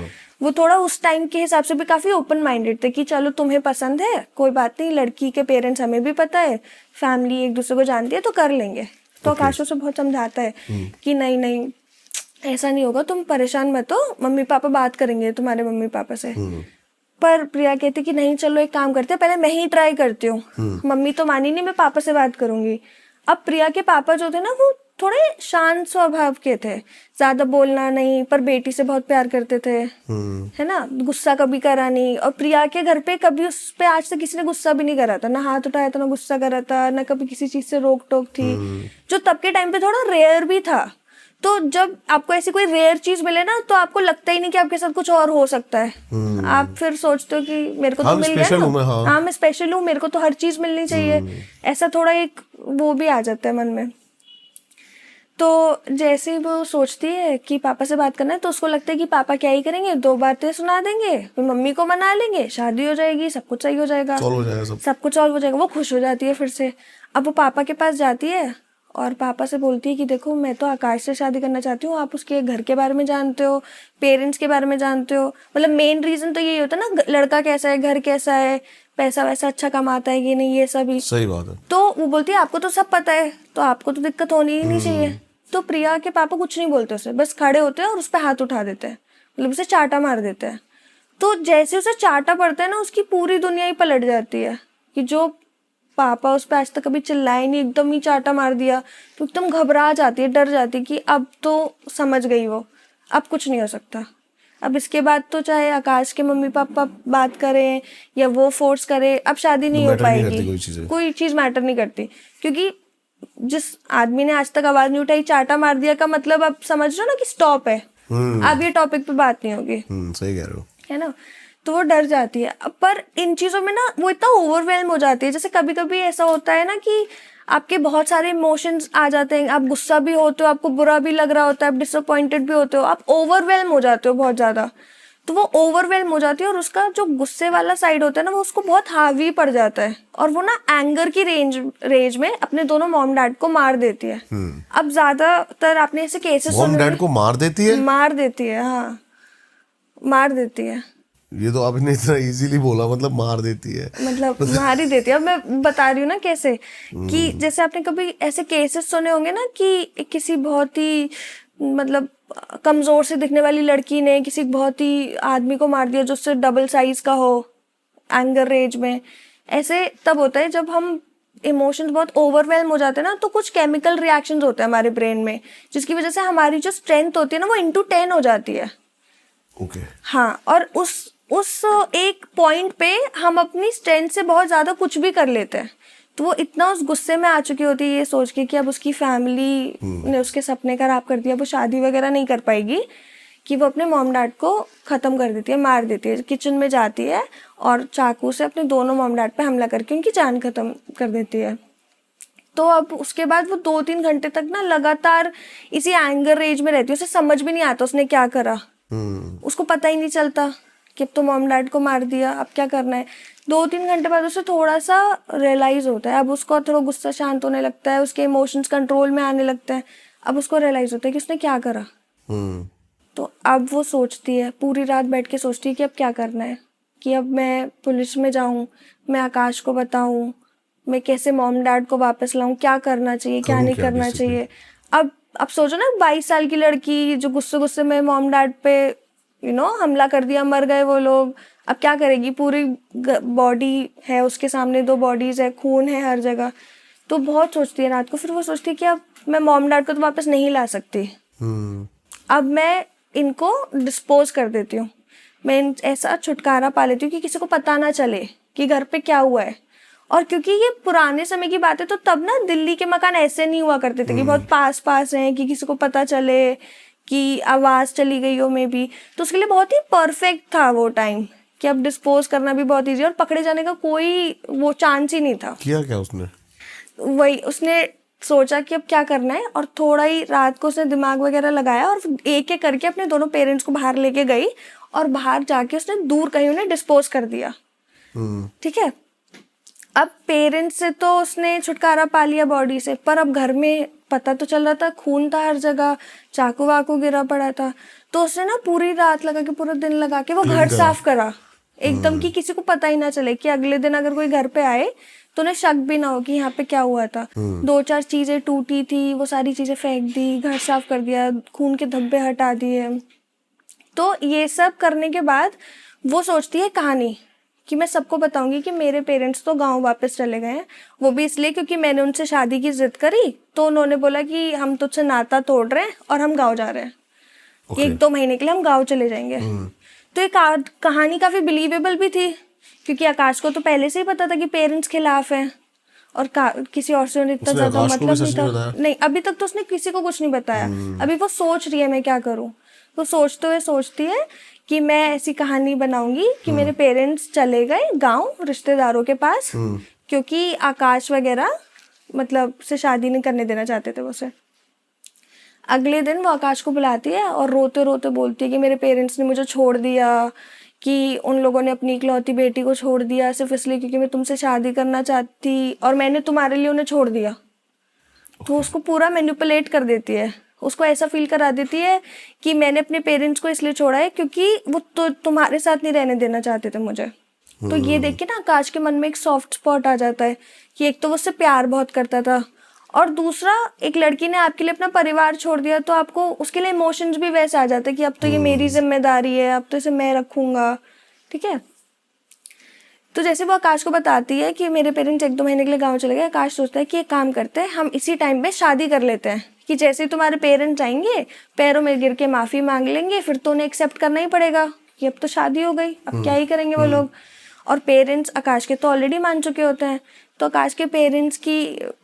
वो थोड़ा उस टाइम के हिसाब से भी काफी ओपन माइंडेड थे कि चलो तुम्हें पसंद है, कोई बात नहीं, लड़की के पेरेंट्स हमें भी पता है, फैमिली एक दूसरे को जानती है, तो कर लेंगे। तो आकाश उसे बहुत समझाता है कि नहीं ऐसा नहीं होगा, तुम परेशान मत हो, मम्मी पापा बात करेंगे तुम्हारे मम्मी पापा से। पर प्रिया कहती कि नहीं चलो एक काम करते हैं, पहले मैं ही ट्राई करती हूँ, मम्मी तो मानी नहीं, मैं पापा से बात करूंगी। अब प्रिया के पापा जो थे ना वो थोड़े शांत स्वभाव के थे, ज्यादा बोलना नहीं, पर बेटी से बहुत प्यार करते थे, है ना, गुस्सा कभी करा नहीं। और प्रिया के घर पे कभी उस पे आज तक किसी ने गुस्सा भी नहीं करा था, ना हाथ उठाया था, ना गुस्सा करा था, ना कभी किसी चीज से रोक टोक थी, जो तब के टाइम पे थोड़ा रेयर भी था। तो जब आपको ऐसी कोई रेयर चीज मिले ना तो आपको लगता ही नहीं कि आपके साथ कुछ और हो सकता है। आप फिर सोचते हो कि मेरे को तो मिल गया ना, हाँ मैं स्पेशल हूँ, मेरे को तो हर चीज मिलनी चाहिए। ऐसा थोड़ा एक वो भी आ जाता है मन में। तो जैसे ही वो सोचती है कि पापा से बात करना है तो उसको लगता है कि पापा क्या ही करेंगे, 2 बातें सुना देंगे, फिर मम्मी को मना लेंगे, शादी हो जाएगी, सब कुछ सही हो जाएगा, सब कुछ सॉल्व हो जाएगा। वो खुश हो जाती है फिर से। अब वो पापा के पास जाती है और पापा से बोलती है कि देखो मैं तो आकाश से शादी करना चाहती हूँ, आप उसके घर के बारे में जानते हो, पेरेंट्स के बारे में जानते हो, मतलब मेन रीजन तो यही होता है ना, लड़का कैसा है, घर कैसा है, पैसा वैसा अच्छा कमाता है कि नहीं, ये सभी सही बात है। तो वो बोलती है आपको तो सब पता है, तो आपको तो दिक्कत होनी ही नहीं चाहिए। तो प्रिया के पापा कुछ नहीं बोलते उसे, बस खड़े होते हैं और उस पर हाथ उठा देते हैं, मतलब उसे चाटा मार देते हैं। तो जैसे उसे चाटा पड़ता है ना, उसकी पूरी दुनिया ही पलट जाती है कि जो पापा उस पर आज तक कभी चिल्लाए नहीं, एकदम ही चाटा मार दिया। तो एकदम घबरा जाती है, डर जाती है कि अब तो समझ गई वो, अब कुछ नहीं हो सकता। अब इसके बाद तो चाहे आकाश के मम्मी पापा बात करें या वो फोर्स करे, अब शादी नहीं हो पाएगी, कोई चीज मैटर नहीं करती। क्योंकि जिस आदमी ने आज तक आवाज नहीं उठाई, चाटा मार दिया का मतलब अब समझ रहे हो ना कि स्टॉप है, अब ये टॉपिक पे बात नहीं होगी। सही कह रहे हो, है ना। तो वो डर जाती है। पर इन चीज़ों में ना वो इतना ओवरवेल्म हो जाती है, जैसे कभी कभी ऐसा होता है ना कि आपके बहुत सारे इमोशंस आ जाते हैं, आप गुस्सा भी होते हो, आपको बुरा भी लग रहा होता है, आप डिसअपॉइंटेड भी होते हो, आप ओवरवेल्म हो जाते हो बहुत ज़्यादा। तो वो ओवरवेल्म हो जाती है और उसका जो गुस्से वाला साइड होता है ना वो उसको बहुत हावी पड़ जाता है और वो ना एंगर की रेंज में अपने दोनों मॉम डैड को मार देती है। अब ज्यादातर आपने ऐसे केसेस मॉम डैड को मार देती है? मार देती है, हाँ मार देती है। ये तो आपने इतना इजीली बोला, मतलब मार देती है, मतलब मार ही देती है। अब मैं बता रही हूँ ना कैसे, कि जैसे आपने कभी ऐसे केसेस सुने होंगे ना कि किसी बहुत ही मतलब कमजोर से दिखने वाली लड़की ने किसी बहुत ही आदमी को मार दिया जो उससे डबल साइज का हो एंगर रेज में। ऐसे तब होता है जब हम इमोशंस बहुत ओवरवेल्म हो जाते हैं ना, तो कुछ केमिकल रिएक्शंस होते हैं हमारे ब्रेन में जिसकी वजह से हमारी जो स्ट्रेंथ होती है ना वो *10 हो जाती है। ओके। हाँ, और उस एक पॉइंट पे हम अपनी स्ट्रेंथ से बहुत ज्यादा कुछ भी कर लेते हैं। तो वो इतना उस गुस्से में आ चुकी होती है ये सोच के कि अब उसकी फैमिली ने उसके सपने खराब कर दिया, वो शादी वगैरह नहीं कर पाएगी, कि वो अपने मॉम डैड को ख़त्म कर देती है, मार देती है। किचन में जाती है और चाकू से अपने दोनों मॉम डैड पे हमला करके उनकी जान खत्म कर देती है। तो अब उसके बाद वो 2-3 घंटे तक ना लगातार इसी एंगर रेज में रहती है। उसे समझ भी नहीं आता उसने क्या करा, उसको पता ही नहीं चलता कि अब तो मॉम डैड को मार दिया, अब क्या करना है। 2-3 घंटे बाद उसे थोड़ा सा रियलाइज होता है, अब उसको थोड़ा गुस्सा शांत होने लगता है, उसके इमोशंस कंट्रोल में आने लगते हैं। अब उसको रियलाइज होता है कि उसने क्या करा। तो अब वो सोचती है, पूरी रात बैठ के सोचती है कि अब क्या करना है, कि अब मैं पुलिस में जाऊं, मैं आकाश को बताऊं, मैं कैसे मॉम डैड को वापस लाऊं, क्या करना चाहिए क्या नहीं करना चाहिए। अब सोचो ना 22 साल की लड़की जो गुस्से गुस्से में मॉम डैड पे हमला कर दिया, मर गए वो लोग, अब क्या करेगी। पूरी बॉडी है उसके सामने, 2 बॉडीज है, खून है हर जगह। तो बहुत सोचती है रात को। फिर वो सोचती है कि अब मैं मॉम डैड को तो वापस नहीं ला सकती, अब मैं इनको डिस्पोज कर देती हूँ, मैं ऐसा छुटकारा पा लेती हूँ कि किसी को पता ना चले कि घर पे क्या हुआ है। और क्योंकि ये पुराने समय की बात है, तो तब ना दिल्ली के मकान ऐसे नहीं हुआ करते थे कि बहुत पास पास हैं कि किसी को पता चले कि आवाज चली गई हो मे बी। तो उसके लिए बहुत ही परफेक्ट था वो टाइम, कि अब डिस्पोज करना भी बहुत ईजी और पकड़े जाने का कोई वो चांस ही नहीं था। किया क्या उसने? वही उसने सोचा कि अब क्या करना है, और थोड़ा ही रात को उसने दिमाग वगैरह लगाया और एक एक करके अपने दोनों पेरेंट्स को बाहर लेके गई और बाहर जाके उसने दूर कहीं उन्हें डिस्पोज कर दिया। ठीक है, अब पेरेंट्स से तो उसने छुटकारा पा लिया बॉडी से, पर अब घर में पता तो चल रहा था, खून था हर जगह, चाकू वाकू गिरा पड़ा था। तो उसने ना पूरी रात लगा के, पूरा दिन लगा के वो घर साफ करा एकदम, कि किसी को पता ही ना चले, कि अगले दिन अगर कोई घर पे आए तो उन्हें शक भी ना हो कि यहाँ पे क्या हुआ था। 2-4 चीजें टूटी थी, वो सारी चीजें फेंक दी, घर साफ कर दिया, खून के धब्बे हटा दिए। तो ये सब करने के बाद वो सोचती है कहानी, कि मैं सबको बताऊंगी कि मेरे पेरेंट्स तो गांव वापस चले गए हैं, वो भी इसलिए क्योंकि मैंने उनसे शादी की जिद करी, तो उन्होंने बोला कि हम तुझसे नाता तोड़ रहे हैं और हम गांव जा रहे हैं, 1-2 महीने के लिए हम गांव चले जाएंगे। तो ये कहानी काफी बिलीवेबल भी थी, क्योंकि आकाश को तो पहले से ही पता था कि पेरेंट्स खिलाफ हैं, और किसी और से इतना ज्यादा मतलब नहीं था। नहीं, अभी तक तो उसने किसी को कुछ नहीं बताया। अभी वो सोच रही है मैं क्या करूं। तो सोचते हुए सोचती है कि मैं ऐसी कहानी बनाऊंगी कि मेरे पेरेंट्स चले गए गांव रिश्तेदारों के पास, क्योंकि आकाश वगैरह मतलब से शादी नहीं करने देना चाहते थे उसे। अगले दिन वो आकाश को बुलाती है और रोते रोते बोलती है कि मेरे पेरेंट्स ने मुझे छोड़ दिया, कि उन लोगों ने अपनी इकलौती बेटी को छोड़ दिया सिर्फ इसलिए क्योंकि मैं तुमसे शादी करना चाहती, और मैंने तुम्हारे लिए उन्हें छोड़ दिया। तो उसको पूरा मैनिपुलेट कर देती है, उसको ऐसा फील करा देती है कि मैंने अपने पेरेंट्स को इसलिए छोड़ा है क्योंकि वो तो तुम्हारे साथ नहीं रहने देना चाहते थे मुझे। तो ये देख के ना आकाश के मन में एक सॉफ्ट स्पॉट आ जाता है, कि एक तो वो उससे प्यार बहुत करता था, और दूसरा एक लड़की ने आपके लिए अपना परिवार छोड़ दिया, तो आपको उसके लिए इमोशंस भी वैसे आ जाते हैं कि अब तो ये मेरी जिम्मेदारी है, अब तो इसे मैं रखूंगा। ठीक है, तो जैसे वो आकाश को बताती है कि मेरे पेरेंट्स 1-2 महीने के लिए गांव चले गए, आकाश सोचता है कि एक काम करते हैं, हम इसी टाइम पे शादी कर लेते हैं, कि जैसे ही तुम्हारे पेरेंट्स आएंगे पैरों में गिर के माफी मांग लेंगे, फिर तो उन्हें एक्सेप्ट करना ही पड़ेगा कि अब तो शादी हो गई, अब क्या ही करेंगे वो लोग। और पेरेंट्स आकाश के तो ऑलरेडी मान चुके होते हैं, तो आकाश के पेरेंट्स की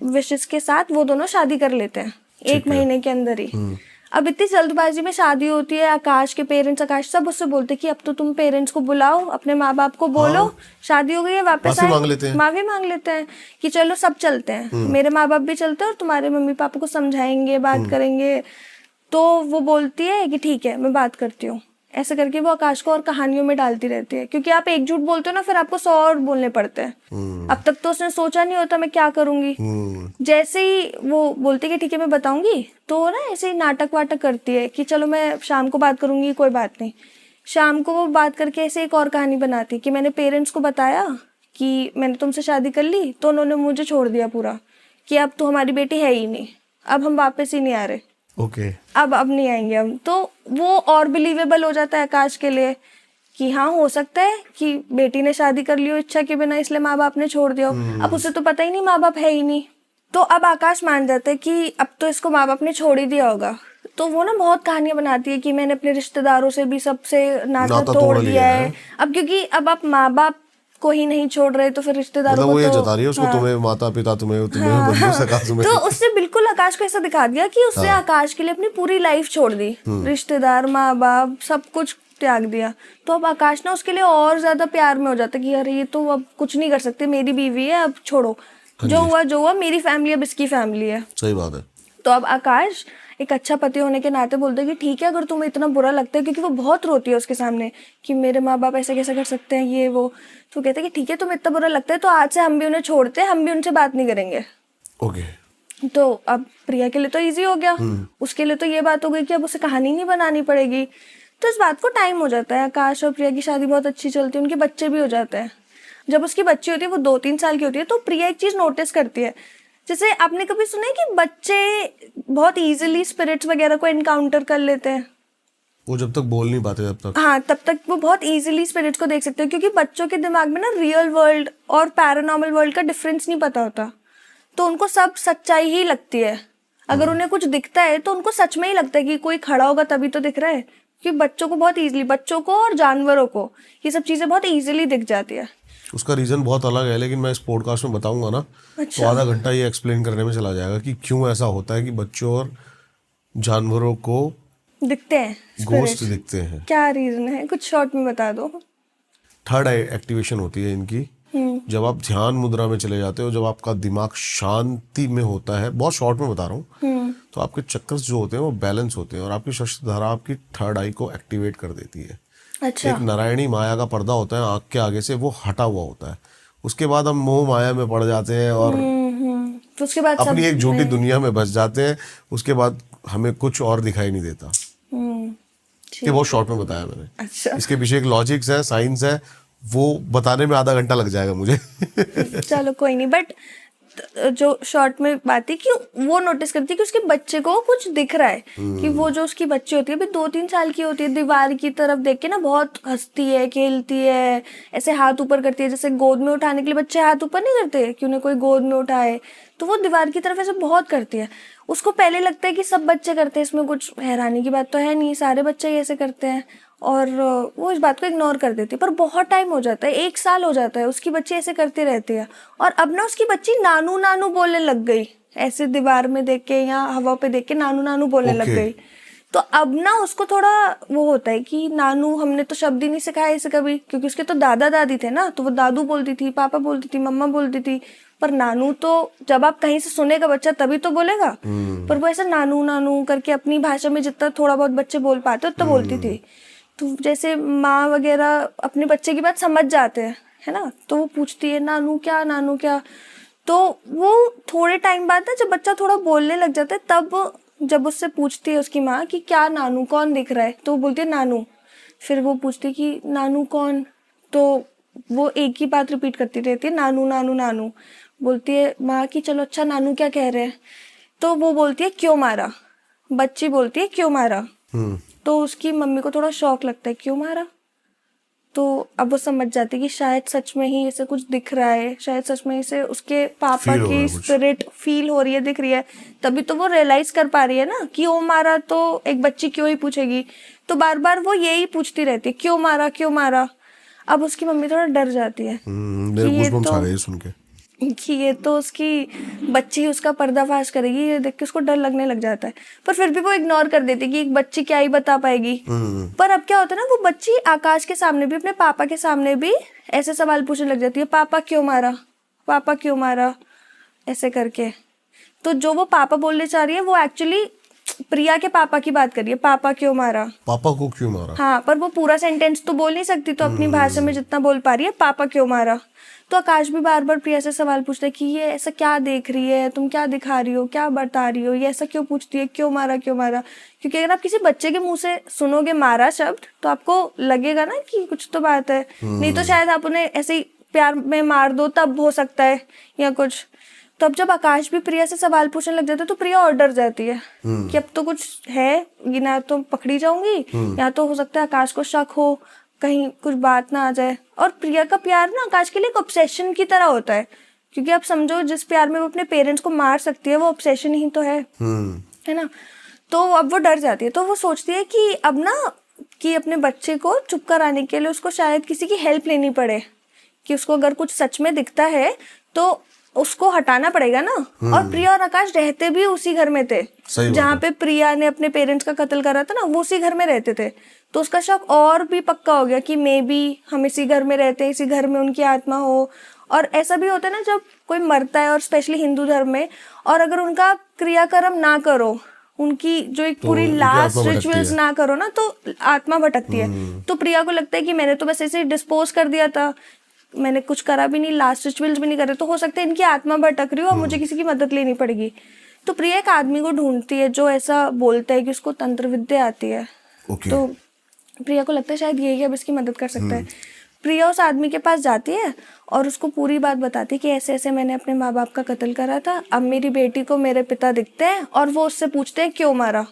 विशेस के साथ वो दोनों शादी कर लेते हैं 1 महीने के अंदर ही। अब इतनी जल्दबाजी में शादी होती है, आकाश के पेरेंट्स, आकाश सब उससे बोलते कि अब तो तुम पेरेंट्स को बुलाओ, अपने माँ बाप को बोलो, शादी हो गई है, वापस माफी आए, मांग लेते हैं। माफी मांग लेते हैं कि चलो सब चलते हैं, मेरे माँ बाप भी चलते हैं और तुम्हारे मम्मी पापा को समझाएंगे, बात करेंगे। तो वो बोलती है कि ठीक है मैं बात करती हूँ। ऐसे करके वो आकाश को और कहानियों में डालती रहती है, क्योंकि आप एक झूठ बोलते हो ना, फिर आपको 100 और बोलने पड़ते हैं। अब तक तो उसने सोचा नहीं होता मैं क्या करूंगी। जैसे ही वो बोलती है कि ठीक है मैं बताऊंगी, तो ना ऐसे ही नाटक वाटक करती है कि चलो मैं शाम को बात करूंगी, कोई बात नहीं। शाम को वो बात करके ऐसे एक और कहानी बनाती है कि मैंने पेरेंट्स को बताया कि मैंने तुमसे शादी कर ली, तो उन्होंने मुझे छोड़ दिया पूरा, कि अब तो हमारी बेटी है ही नहीं, अब हम वापस ही नहीं आ रहे, ओके अब नहीं आएंगे हम। तो वो और बिलीवेबल हो जाता है आकाश के लिए कि हाँ हो सकता है कि बेटी ने शादी कर ली हो इच्छा के बिना, इसलिए माँ बाप ने छोड़ दिया हो। अब उसे तो पता ही नहीं माँ बाप है ही नहीं। तो अब आकाश मान जाता है कि अब तो इसको माँ बाप ने छोड़ ही दिया होगा। तो वो ना बहुत कहानियां बनाती है कि मैंने अपने रिश्तेदारों से भी सबसे नाता तोड़ दिया है। अब क्योंकि अब आप माँ बाप को ही नहीं छोड़ रहे तो फिर रिश्तेदारों मतलब को वो ये तो जता रही है उसको, तुम्हें माता पिता, तुम्हें बंधु सखा, तुम्हें। तो उससे बिल्कुल आकाश को ऐसा दिखा दिया कि उसने आकाश के लिए अपनी पूरी लाइफ छोड़ दी, रिश्तेदार, माँ बाप, सब कुछ त्याग दिया। तो अब आकाश ना उसके लिए और ज्यादा प्यार में हो जाता है कि अरे ये तो अब कुछ नहीं कर सकते, मेरी बीवी है, अब छोड़ो, जो हुआ, मेरी फैमिली अब इसकी फैमिली है। सही बात है। तो अब आकाश एक अच्छा पति होने के नाते बोलते हैं कि ठीक है अगर तुम्हें इतना बुरा लगता है, क्योंकि वो बहुत रोती है उसके सामने कि मेरे माँ बाप ऐसे कैसे कर सकते हैं ये वो। तो कहते हैं कि ठीक है तुम्हें इतना बुरा लगता है तो आज से हम भी उन्हें छोड़ते हैं, हम भी उनसे बात नहीं करेंगे। ओके। तो अब प्रिया के लिए तो इजी हो गया, उसके लिए तो ये बात हो गई कि अब उसे कहानी नहीं बनानी पड़ेगी। तो इस बात को टाइम हो जाता है, आकाश और प्रिया की शादी बहुत अच्छी चलती है, उनके बच्चे भी हो जाते हैं। जब उसकी बच्ची होती है वो 2-3 साल की होती है, तो प्रिया एक चीज नोटिस करती है, जैसे आपने कभी सुना है कि बच्चे बहुत इजीली स्पिरिट्स वगैरह को एनकाउंटर कर लेते हैं। वो जब तक बोल नहीं पाते तब तक। हाँ, तब तक वो बहुत इजीली स्पिरिट्स को देख सकते हैं, क्योंकि बच्चों के दिमाग में ना रियल वर्ल्ड और पैरानॉर्मल वर्ल्ड का डिफरेंस नहीं पता होता, तो उनको सब सच्चाई ही लगती है। अगर उन्हें कुछ दिखता है तो उनको सच में ही लगता है कि कोई खड़ा होगा तभी तो दिख रहा है। क्योंकि बच्चों को बहुत इजीली, बच्चों को और जानवरों को ये सब चीजें बहुत इजीली दिख जाती है। उसका रीजन बहुत अलग है, लेकिन मैं इस पॉडकास्ट में बताऊंगा ना, तो आधा घंटा ये एक्सप्लेन करने में चला जाएगा कि क्यों ऐसा होता है कि बच्चों और जानवरों को दिखते हैं गोस्ट spirits। दिखते हैं। क्या रीजन है, कुछ शॉर्ट में बता दो। थर्ड आई एक्टिवेशन होती है इनकी, जब आप ध्यान मुद्रा में चले जाते हो, जब आपका दिमाग शांति में होता है, बहुत शॉर्ट में बता रहा हूँ, तो आपके चक्कर्स जो होते हैं वो बैलेंस होते हैं और आपकी शस्त्रधारा आपकी थर्ड आई को एक्टिवेट कर देती है। अच्छा। एक नारायणी माया का पर्दा होता है आंख के आगे से, वो हटा हुआ होता है। उसके बाद हम मोह माया में पड़ जाते हैं और तो उसके बाद अपनी सब एक झूठी दुनिया में बस जाते हैं। उसके बाद हमें कुछ और दिखाई नहीं देता। ये बहुत शॉर्ट में बताया मैंने। अच्छा। इसके पीछे एक लॉजिक्स है, साइंस है, वो बताने में आधा घंटा लग जाएगा मुझे। चलो कोई नहीं, बट जो शॉर्ट में बात है कि वो नोटिस करती है कि उसके बच्चे को कुछ दिख रहा है, कि वो जो उसकी बच्ची होती है अभी 2-3 साल की होती है, दीवार की तरफ देख के ना बहुत हंसती है, खेलती है, ऐसे हाथ ऊपर करती है, जैसे गोद में उठाने के लिए बच्चे हाथ ऊपर नहीं करते कि उन्हें कोई गोद में उठाए, तो वो दीवार की तरफ ऐसे बहुत करती है। उसको पहले लगता है कि सब बच्चे करते हैं, इसमें कुछ हैरानी की बात तो है नहीं, सारे बच्चे ही ऐसे करते हैं, और वो इस बात को इग्नोर कर देती है। पर बहुत टाइम हो जाता है, 1 साल हो जाता है, उसकी बच्ची ऐसे करती रहती है, और अब ना उसकी बच्ची नानू नानू बोलने लग गई, ऐसे दीवार में देख के या हवा पे देख के नानू नानू बोलने लग गई। तो अब ना उसको थोड़ा वो होता है कि नानू, हमने तो शब्द ही नहीं सिखाया इसे कभी, क्योंकि उसके तो दादा दादी थे ना, तो वो दादू बोलती थी, पापा बोलती थी, मम्मा बोलती थी, पर नानू तो जब आप कहीं से सुनेगा बच्चा तभी तो बोलेगा। पर वो ऐसे नानू नानू करके अपनी भाषा में जितना थोड़ा बहुत बच्चे बोल पाते उतना बोलती थी। तो जैसे माँ वगैरह अपने बच्चे की बात समझ जाते हैं, है ना, तो वो पूछती है नानू क्या, नानू क्या। तो वो थोड़े टाइम बाद ना जब बच्चा थोड़ा बोलने लग जाता है, तब जब उससे पूछती है उसकी माँ कि क्या नानू, कौन दिख रहा है, तो वो बोलती है नानू। फिर वो पूछती है कि नानू कौन, तो वो एक ही बात रिपीट करती रहती है, नानू नानू नानू। बोलती है माँ कि चलो अच्छा नानू क्या कह रहे हैं, तो वो बोलती है क्यों मारा, बच्ची बोलती है क्यों मारा। तो उसकी मम्मी को थोड़ा शौक लगता है, क्यों मारा। तो अब वो समझ जाती है कि शायद सच में ही इसे कुछ दिख रहा है, शायद सच में इसे उसके पापा की स्पिरिट फील हो रही है, दिख रही है, तभी तो वो रियलाइज कर पा रही है ना, क्यों मारा, तो एक बच्ची क्यों ही पूछेगी, तो बार बार वो यही पूछती रहती है, क्यों मारा क्यों मारा। अब उसकी मम्मी थोड़ा डर जाती है मेरे गूज़बम्स आ गए सुन के। कि ये तो उसकी बच्ची उसका पर्दाफाश करेगी, ये देख के उसको डर लगने लग जाता है। पर फिर भी वो इग्नोर कर देती है कि एक बच्ची क्या ही बता पाएगी। पर अब क्या होता है ना, वो बच्ची आकाश के सामने भी, अपने पापा के सामने भी ऐसे सवाल पूछने लग जाती है, पापा क्यों मारा, पापा क्यों मारा, ऐसे करके। तो जो वो पापा बोलने चाह रही है वो एक्चुअली प्रिया के पापा की बात कर रही है, पापा क्यों मारा, पापा को क्यों मारा। हाँ, पर वो पूरा सेंटेंस तो बोल नहीं सकती, तो अपनी भाषा में जितना बोल पा रही है, पापा क्यों मारा। तो आकाश भी बार बार प्रिया से सवाल पूछता है कि ये ऐसा क्या देख रही है, तुम क्या दिखा रही हो, क्या बता रही हो, ये ऐसा क्यों पूछती है, क्यों मारा क्यों मारा। क्योंकि अगर आप किसी बच्चे के मुंह से सुनोगे मारा शब्द तो आपको लगेगा ना कि कुछ तो बात है, नहीं तो शायद आप उन्हें ऐसे ही प्यार में मार दो तब हो सकता है या कुछ। तो अब जब आकाश भी प्रिया से सवाल पूछने लग जाता है तो प्रिया और डर जाती है कि अब तो कुछ है, ये ना तो पकड़ी जाऊंगी या तो हो सकता है आकाश को शक हो, कहीं कुछ बात ना आ जाए। और प्रिया का प्यार ना आकाश के लिए एक ऑब्सेशन की तरह होता है, क्योंकि आप समझो जिस प्यार में वो अपने पेरेंट्स को मार सकती है वो ऑब्सेशन ही तो है ना। तो अब वो डर जाती है, तो वो सोचती है कि अब ना कि अपने बच्चे को चुप कराने के लिए उसको शायद किसी की हेल्प लेनी पड़े, कि उसको अगर कुछ सच में दिखता है तो उसको हटाना पड़ेगा ना। और प्रिया और आकाश रहते भी उसी घर में थे जहाँ पे प्रिया ने अपने पेरेंट्स का कत्ल करा था ना, वो उसी घर में रहते थे। तो उसका शक और भी पक्का हो गया कि मे बी हम इसी घर में रहते हैं, इसी घर में उनकी आत्मा हो। और ऐसा भी होता है ना जब कोई मरता है, और स्पेशली हिंदू धर्म में, और अगर उनका क्रियाकर्म ना करो, उनकी जो एक पूरी लास्ट रिचुअल्स ना करो ना, तो आत्मा भटकती है। तो प्रिया को लगता है कि मैंने तो बस ऐसे डिस्पोज कर दिया था, मैंने कुछ करा भी नहीं, लास्ट रिचुअल्स भी नहीं करे, तो हो सकता है इनकी आत्मा भटक रही हो और मुझे किसी की मदद लेनी पड़ेगी। तो प्रिया एक आदमी को ढूंढती है जो ऐसा बोलता है कि उसको तंत्र विद्या आती है। तो प्रिया को लगता है शायद यही अब इसकी मदद कर सकता है। प्रिया उस आदमी के पास जाती है और उसको पूरी बात बताती है कि ऐसे ऐसे मैंने अपने माँ बाप का कत्ल करा था, अब मेरी बेटी को मेरे पिता दिखते हैं और वो उससे पूछते हैं क्यों मारा,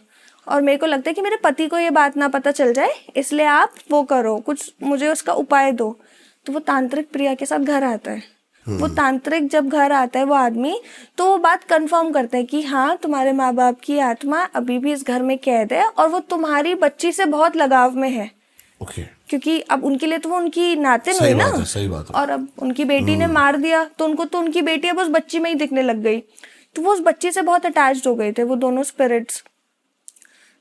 और मेरे को लगता है कि मेरे पति को ये बात ना पता चल जाए, इसलिए आप वो करो, कुछ मुझे उसका उपाय दो। तो वो तांत्रिक प्रिया के साथ घर आता है। वो तांत्रिक जब घर आता है वो आदमी, तो वो बात कंफर्म करता है कि हाँ, तुम्हारे माँ बाप की आत्मा अभी भी इस घर में कैद है और वो तुम्हारी बच्ची से बहुत लगाव में है। क्योंकि अब उनके लिए तो वो उनकी नातिन हुई ना, सही बात है। और अब उनकी बेटी ने मार दिया तो उनको तो उनकी बेटी अब उस बच्ची में ही दिखने लग गई। तो वो उस बच्ची से बहुत अटैच्ड हो गए थे वो दोनों स्पिरिट्स।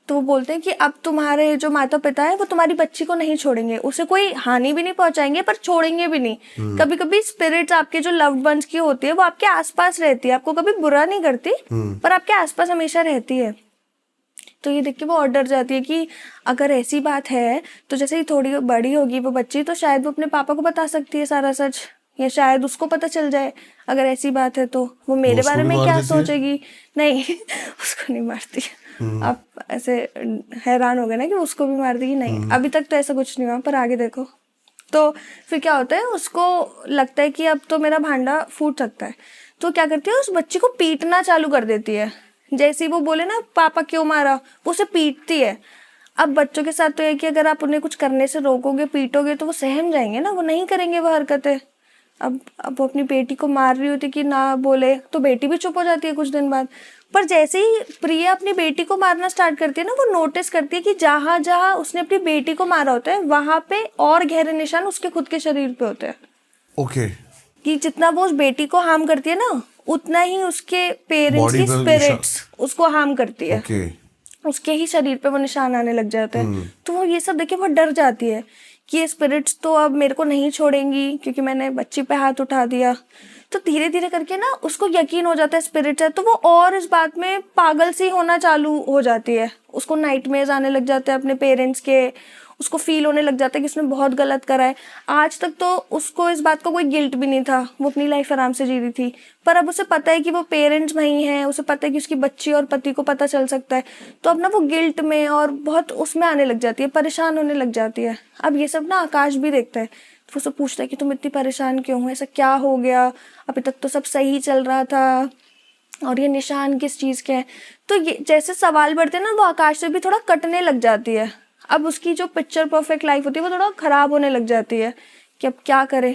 तो वो बोलते हैं कि अब तुम्हारे जो माता पिता है वो तुम्हारी बच्ची को नहीं छोड़ेंगे, उसे कोई हानि भी नहीं पहुंचाएंगे पर छोड़ेंगे भी नहीं। कभी कभी स्पिरिट्स आपके जो लव्ड वंस की होती है वो आपके आसपास रहती है, आपको कभी बुरा नहीं करती पर आपके आसपास हमेशा रहती है। तो ये देख के वो और डर जाती है कि अगर ऐसी बात है तो जैसे ही थोड़ी बड़ी होगी वो बच्ची तो शायद वो अपने पापा को बता सकती है सारा सच, या शायद उसको पता चल जाए। अगर ऐसी बात है तो वो मेरे बारे में क्या सोचेगी। नहीं उसको नहीं मारती। आप ऐसे हैरान हो गए ना कि उसको भी मार देगी। नहीं, अभी तक तो ऐसा कुछ नहीं हुआ, पर आगे देखो। तो फिर क्या होता है, उसको लगता है कि अब तो मेरा भांडा फूट सकता है, तो क्या करती है, उस बच्ची को पीटना चालू कर देती है। जैसे ही वो बोले ना पापा क्यों मारा, वो उसे पीटती है। अब बच्चों के साथ तो है कि अगर आप उन्हें कुछ करने से रोकोगे, पीटोगे, तो वो सहम जाएंगे ना, वो नहीं करेंगे वो हरकतें। अब वो अपनी बेटी को मार रही होती कि ना बोले, तो बेटी भी चुप हो जाती है कुछ दिन बाद। पर जैसे ही प्रिया अपनी बेटी को मारना स्टार्ट करती है ना, वो नोटिस करती है कि जहां जहां उसने अपनी बेटी को मारा होता है वहां पे और गहरे निशान उसके खुद के शरीर पे होते हैं। कि जितना वो उस बेटी को हार्म करती है ना, उतना ही उसके पेरेंट्स की स्पिरिट्स उसको हार्म करती है। उसके ही शरीर पे वो निशान आने लग जाते हैं। तो वो ये सब देख के बहुत डर जाती है कि ये स्पिरिट्स तो अब मेरे को नहीं छोड़ेंगी क्योंकि मैंने बच्ची पे हाथ उठा दिया। तो धीरे धीरे करके ना उसको यकीन हो जाता है स्पिरिट्स है, तो वो और इस बात में पागल सी होना चालू हो जाती है। उसको नाइटमेयर्स आने लग जाते हैं अपने पेरेंट्स के, उसको फील होने लग जाता है कि उसने बहुत गलत करा है। आज तक तो उसको इस बात का कोई गिल्ट भी नहीं था, वो अपनी लाइफ आराम से जी रही थी, पर अब उसे पता है कि वो पेरेंट्स वही हैं, उसे पता है कि उसकी बच्ची और पति को पता चल सकता है। तो अब ना वो गिल्ट में और बहुत उसमें आने लग जाती है, परेशान होने लग जाती है। अब ये सब ना आकाश भी देखता है, तो उससे पूछता है कि तुम इतनी परेशान क्यों हो, ऐसा क्या हो गया, अभी तक तो सब सही चल रहा था और ये निशान किस चीज़ के हैं। तो ये जैसे सवाल बढ़ते हैं ना, वो आकाश से भी थोड़ा कटने लग जाती है। अब उसकी जो पिक्चर परफेक्ट लाइफ होती है वो थोड़ा खराब होने लग जाती है कि अब क्या करे,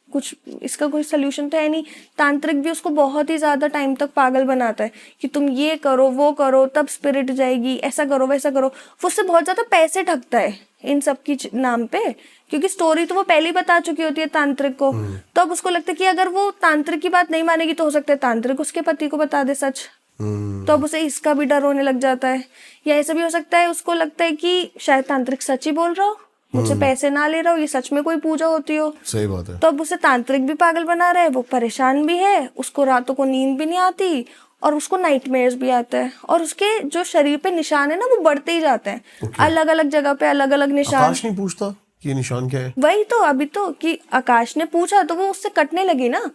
कुछ इसका कोई सोल्यूशन तो है नहीं। तांत्रिक भी उसको बहुत ही ज्यादा टाइम तक पागल बनाता है कि तुम ये करो वो करो तब स्पिरिट जाएगी, ऐसा करो वैसा करो। वो उससे बहुत ज्यादा पैसे ठगता है इन सब की नाम पे, क्योंकि स्टोरी तो वो पहले ही बता चुकी होती है तांत्रिक को। तो अब उसको लगता है कि अगर वो तांत्रिक की बात नहीं मानेगी तो हो सकता है तांत्रिक उसके पति को बता दे सच। तो अब उसे इसका भी डर होने लग जाता है। या ऐसा भी हो सकता है उसको लगता है कि शायद तांत्रिक सच ही बोल रहा हो, मुझसे पैसे ना ले रहा हो, ये सच में कोई पूजा होती हो। सही बात है। तो अब उसे तांत्रिक भी पागल बना रहा है, वो परेशान भी है, उसको रातों को नींद भी नहीं आती और उसको नाइटमेयर्स भी आता है। और उसके जो शरीर पे निशान है ना वो बढ़ते ही जाते हैं। अलग अलग जगह पे अलग अलग निशान। आकाश नहीं पूछता कि ये निशान क्या है? वही तो अभी तो कि आकाश ने पूछा तो वो उससे कटने लगी ना।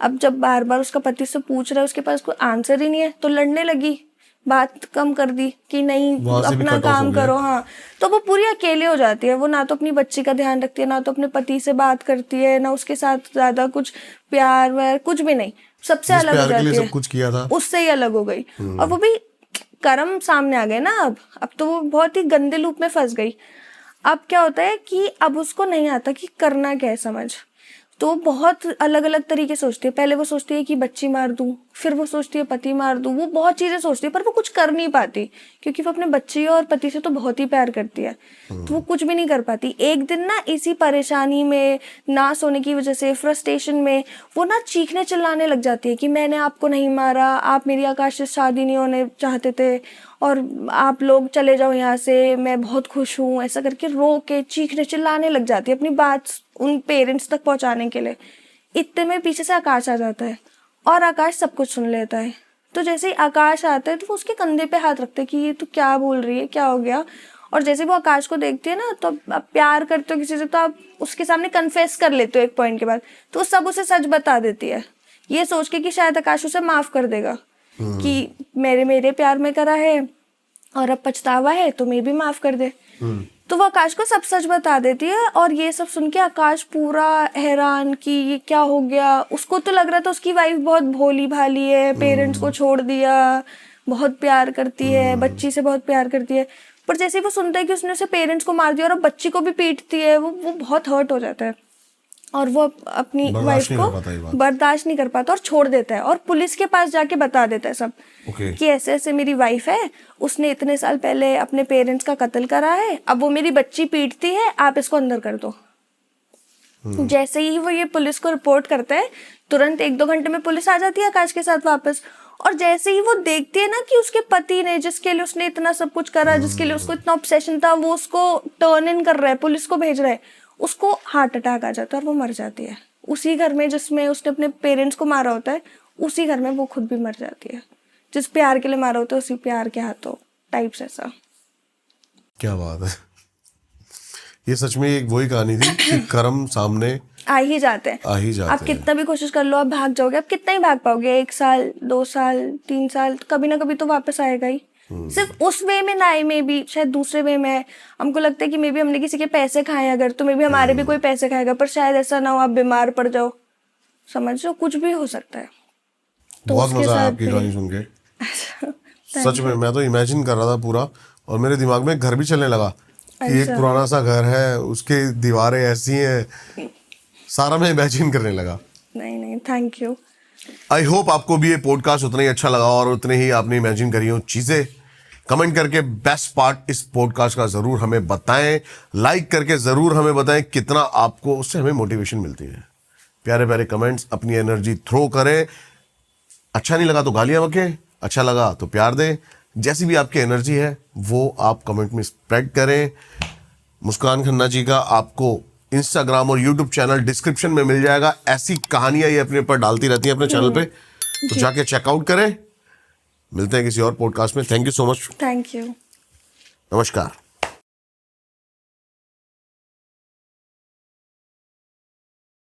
अब जब बार बार उसका पति से पूछ रहा है, उसके पास कोई आंसर ही नहीं है, तो लड़ने लगी, बात कम कर दी कि नहीं अपना काम करो। हाँ, तो वो पूरी अकेले हो जाती है। वो ना तो अपनी बच्ची का ध्यान रखती है, ना तो अपने पति से बात करती है, ना उसके साथ ज्यादा कुछ प्यार व्यार कुछ भी नहीं, सबसे अलग हो जाती है। सब कुछ किया था उससे ही अलग हो गई। और वो भी कर्म सामने आ गए ना। अब तो वो बहुत ही गंदे लूप में फंस गई। अब क्या होता है कि अब उसको नहीं आता कि करना क्या है समझ। तो बहुत अलग अलग तरीके सोचती है। पहले वो सोचती है कि बच्ची मार दूं, फिर वो सोचती है पति मार दूं, वो बहुत चीजें सोचती है पर वो कुछ कर नहीं पाती, क्योंकि वो अपने बच्ची और पति से तो बहुत ही प्यार करती है। तो वो कुछ भी नहीं कर पाती। एक दिन ना इसी परेशानी में, ना सोने की वजह से, फ्रस्ट्रेशन में, वो ना चीखने चिल्लाने लग जाती है कि मैंने आपको नहीं मारा, आप मेरी आकाश से शादी नहीं होने चाहते थे और आप लोग चले जाओ यहाँ से, मैं बहुत खुश हूँ, ऐसा करके रो के चीखने चिल्लाने लग जाती है अपनी बात उन पेरेंट्स तक पहुँचाने के लिए। इतने में पीछे से आकाश आ जाता है और आकाश सब कुछ सुन लेता है। तो जैसे ही आकाश आता है तो वो उसके कंधे पे हाथ रखते हैं कि ये तू क्या बोल रही है, क्या हो गया। और जैसे वो आकाश को देखती है ना, तो आप प्यार करते हो किसी से तो आप उसके सामने कन्फेस कर लेते हो एक पॉइंट के बाद, तो सब उसे सच बता देती है, ये सोच के कि शायद आकाश उसे माफ कर देगा कि मेरे प्यार में करा है और अब पछतावा है तो मैं भी माफ कर दे। तो वो आकाश को सब सच बता देती है। और ये सब सुन के आकाश पूरा हैरान कि ये क्या हो गया। उसको तो लग रहा था उसकी वाइफ बहुत भोली भाली है, पेरेंट्स को छोड़ दिया, बहुत प्यार करती है, बच्ची से बहुत प्यार करती है, पर जैसे ही वो सुनता है कि उसने उसे पेरेंट्स को मार दिया और अब बच्ची को भी पीटती है, वो बहुत हर्ट हो जाता है और वो अपनी वाइफ को बर्दाश्त नहीं कर पाता और छोड़ देता है और पुलिस के पास जाके बता देता है सब कि ऐसे ऐसे मेरी वाइफ है, उसने इतने साल पहले अपने पेरेंट्स का कत्ल करा है, अब वो मेरी बच्ची पीटती है, आप इसको अंदर कर दो। जैसे ही वो ये पुलिस को रिपोर्ट करता है, तुरंत 1-2 घंटे में पुलिस आ जाती है आकाश के साथ वापस। और जैसे ही वो देखती है ना कि उसके पति ने, जिसके लिए उसने इतना सब कुछ करा, जिसके लिए उसको इतना ऑब्सेशन था, वो उसको टर्न इन कर रहा है, पुलिस को भेज रहा है, उसको हार्ट अटैक आ जाता है और वो मर जाती है। उसी घर में जिसमें उसने अपने पेरेंट्स को मारा होता है, उसी घर में वो खुद भी मर जाती है। जिस प्यार के लिए मारा होता है उसी प्यार के हाथों, टाइप्स ऐसा। क्या बात है, ये सच में एक वही कहानी थी कि कर्म सामने आ ही जाते हैं। आप कितना भी कोशिश कर लो, आप भाग जाओगे, आप कितना ही भाग पाओगे, 1 साल 2 साल 3 साल, तो कभी ना कभी तो वापस आएगा ही। सिर्फ उस वे में ना आए, मे भी शायद दूसरे वे में। हमको लगता है कि मे भी हमने किसी के पैसे खाए अगर, तो मे भी हमारे भी कोई पैसे खाएगा, पर शायद ऐसा ना हो आप बीमार पड़ जाओ, समझ लो, कुछ भी हो सकता है। तो बहुत मजा आया आपकी कहानी सुन के। सच में मैं तो इमेजिन कर रहा था पूरा, और मेरे दिमाग में घर भी चलने लगा कि एक पुराना सा घर है, उसके दीवारें ऐसी हैं, सारा मैं इमेजिन करने लगा। नहीं, थैंक यू। आई होप आपको भी ये पॉडकास्ट उतना ही अच्छा लगा और उतने ही आपने इमेजिन करी हो चीजें। कमेंट करके बेस्ट पार्ट इस पॉडकास्ट का जरूर हमें बताएं, लाइक करके जरूर हमें बताएं कितना आपको उससे हमें मोटिवेशन मिलती है। प्यारे प्यारे कमेंट्स, अपनी एनर्जी थ्रो करें। अच्छा नहीं लगा तो गालियां बकें, अच्छा लगा तो प्यार दें। जैसी भी आपकी एनर्जी है वो आप कमेंट में स्प्रेड करें। मुस्कान खन्ना जी का आपको इंस्टाग्राम और यूट्यूब चैनल डिस्क्रिप्शन में मिल जाएगा। ऐसी कहानियां ये अपने ऊपर डालती रहती हैं अपने चैनल पे, तो जाके चेकआउट करें। मिलते हैं किसी और पॉडकास्ट में। Thank you so much. Thank you. नमस्कार।